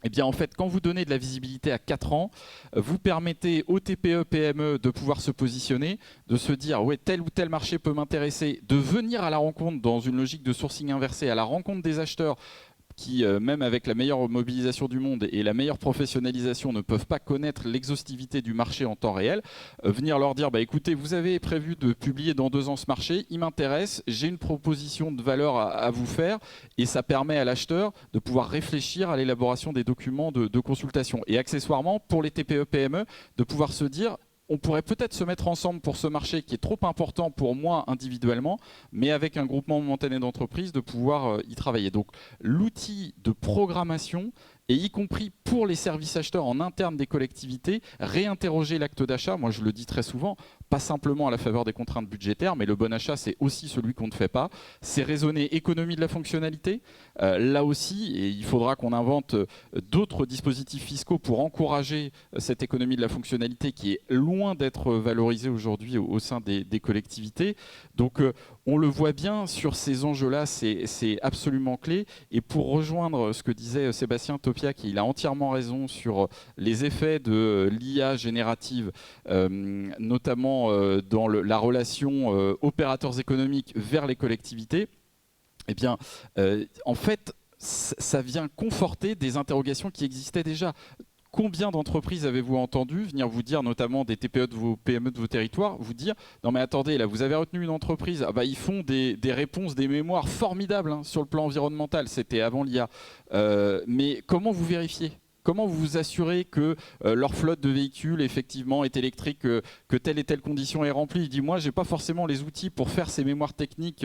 Speaker 4: Eh bien, en fait, quand vous donnez de la visibilité à 4 ans, vous permettez aux TPE, PME de pouvoir se positionner, de se dire ouais, tel ou tel marché peut m'intéresser, de venir à la rencontre dans une logique de sourcing inversé, à la rencontre des acheteurs qui, même avec la meilleure mobilisation du monde et la meilleure professionnalisation, ne peuvent pas connaître l'exhaustivité du marché en temps réel, venir leur dire bah, écoutez, vous avez prévu de publier dans 2 ans ce marché, il m'intéresse, j'ai une proposition de valeur à vous faire, et ça permet à l'acheteur de pouvoir réfléchir à l'élaboration des documents de consultation. Et accessoirement, pour les TPE-PME, de pouvoir se dire on pourrait peut-être se mettre ensemble pour ce marché qui est trop important pour moi individuellement, mais avec un groupement momentané d'entreprises, de pouvoir y travailler. Donc l'outil de programmation, et y compris pour les services acheteurs en interne des collectivités, réinterroger l'acte d'achat, moi je le dis très souvent, pas simplement à la faveur des contraintes budgétaires, mais le bon achat c'est aussi celui qu'on ne fait pas, c'est raisonner économie de la fonctionnalité, là aussi, et il faudra qu'on invente d'autres dispositifs fiscaux pour encourager cette économie de la fonctionnalité qui est loin d'être valorisée aujourd'hui au sein des collectivités. Donc on le voit bien sur ces enjeux-là, c'est absolument clé. Et pour rejoindre ce que disait Sébastien Topiac, il a entièrement raison sur les effets de l'IA générative, notamment dans la relation opérateurs économiques vers les collectivités. Eh bien, en fait, ça vient conforter des interrogations qui existaient déjà. Combien d'entreprises avez-vous entendu venir vous dire, notamment des TPE de vos PME de vos territoires, vous dire « Non mais attendez, là vous avez retenu une entreprise, ah bah, ils font des réponses, des mémoires formidables hein, sur le plan environnemental, c'était avant l'IA. Mais comment vous vérifiez ? Comment vous vous assurez que leur flotte de véhicules effectivement est électrique, que telle et telle condition est remplie ? Il dit moi j'ai pas forcément les outils pour faire ces mémoires techniques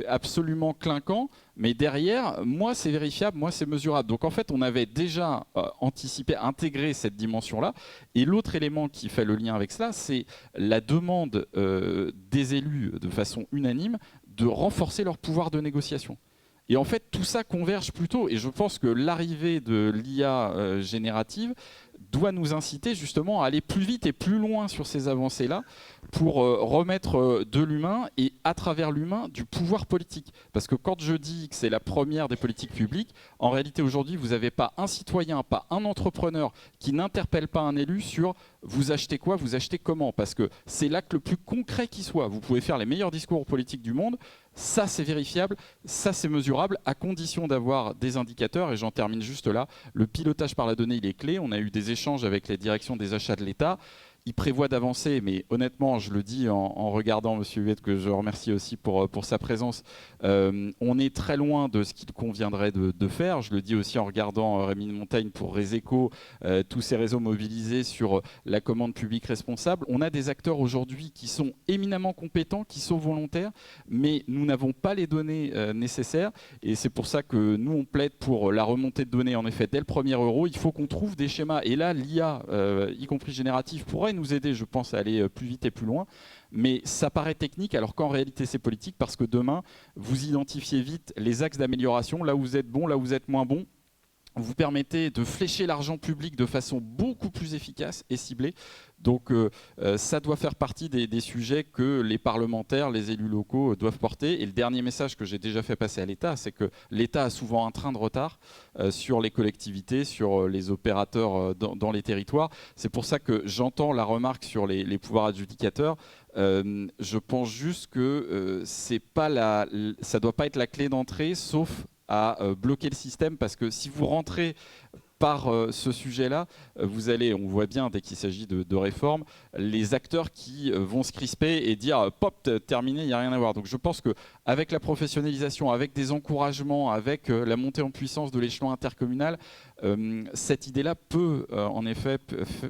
Speaker 4: absolument clinquants, mais derrière moi c'est vérifiable, moi c'est mesurable. Donc en fait on avait déjà anticipé, intégré cette dimension-là. Et l'autre élément qui fait le lien avec cela, c'est la demande des élus de façon unanime de renforcer leur pouvoir de négociation. Et en fait, tout ça converge plutôt. Et je pense que l'arrivée de l'IA générative doit nous inciter justement à aller plus vite et plus loin sur ces avancées-là pour remettre de l'humain et à travers l'humain du pouvoir politique. Parce que quand je dis que c'est la première des politiques publiques, en réalité aujourd'hui vous n'avez pas un citoyen, pas un entrepreneur qui n'interpelle pas un élu sur vous achetez quoi, vous achetez comment. Parce que c'est l'acte le plus concret qui soit. Vous pouvez faire les meilleurs discours politiques du monde, ça c'est vérifiable, ça c'est mesurable, à condition d'avoir des indicateurs. Et j'en termine juste là, le pilotage par la donnée il est clé. On a eu des échanges avec les directions des achats de l'État. Il prévoit d'avancer, mais honnêtement, je le dis en regardant M. Huette, que je remercie aussi pour sa présence, on est très loin de ce qu'il conviendrait de faire. Je le dis aussi en regardant Rémi de Montaigne pour Réseco, tous ces réseaux mobilisés sur la commande publique responsable. On a des acteurs aujourd'hui qui sont éminemment compétents, qui sont volontaires, mais nous n'avons pas les données nécessaires. Et c'est pour ça que nous, on plaide pour la remontée de données, en effet, dès le premier euro. Il faut qu'on trouve des schémas. Et là, l'IA, y compris générative, pourrait nous aider, je pense, à aller plus vite et plus loin. Mais ça paraît technique alors qu'en réalité c'est politique, parce que demain, vous identifiez vite les axes d'amélioration, là où vous êtes bon, là où vous êtes moins bon. Vous permettez de flécher l'argent public de façon beaucoup plus efficace et ciblée. Donc ça doit faire partie des sujets que les parlementaires, les élus locaux doivent porter. Et le dernier message que j'ai déjà fait passer à l'État, c'est que l'État a souvent un train de retard sur les collectivités, sur les opérateurs dans les territoires. C'est pour ça que j'entends la remarque sur les pouvoirs adjudicateurs. Je pense juste que ça ne doit pas être la clé d'entrée, sauf à bloquer le système, parce que si vous rentrez par ce sujet-là, vous allez, on voit bien dès qu'il s'agit de réforme, les acteurs qui vont se crisper et dire pop, terminé, il n'y a rien à voir. Donc je pense qu'avec la professionnalisation, avec des encouragements, avec la montée en puissance de l'échelon intercommunal, cette idée-là peut en effet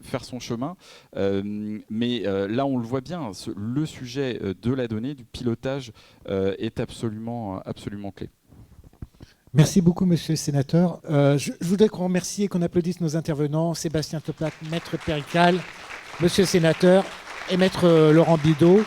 Speaker 4: faire son chemin. Mais là, on le voit bien, le sujet de la donnée, du pilotage est absolument clé.
Speaker 3: Merci beaucoup, monsieur le sénateur. Je voudrais qu'on remercie et qu'on applaudisse nos intervenants, Sébastien Toplac, maître Pérical, monsieur le sénateur et maître Laurent Bidault.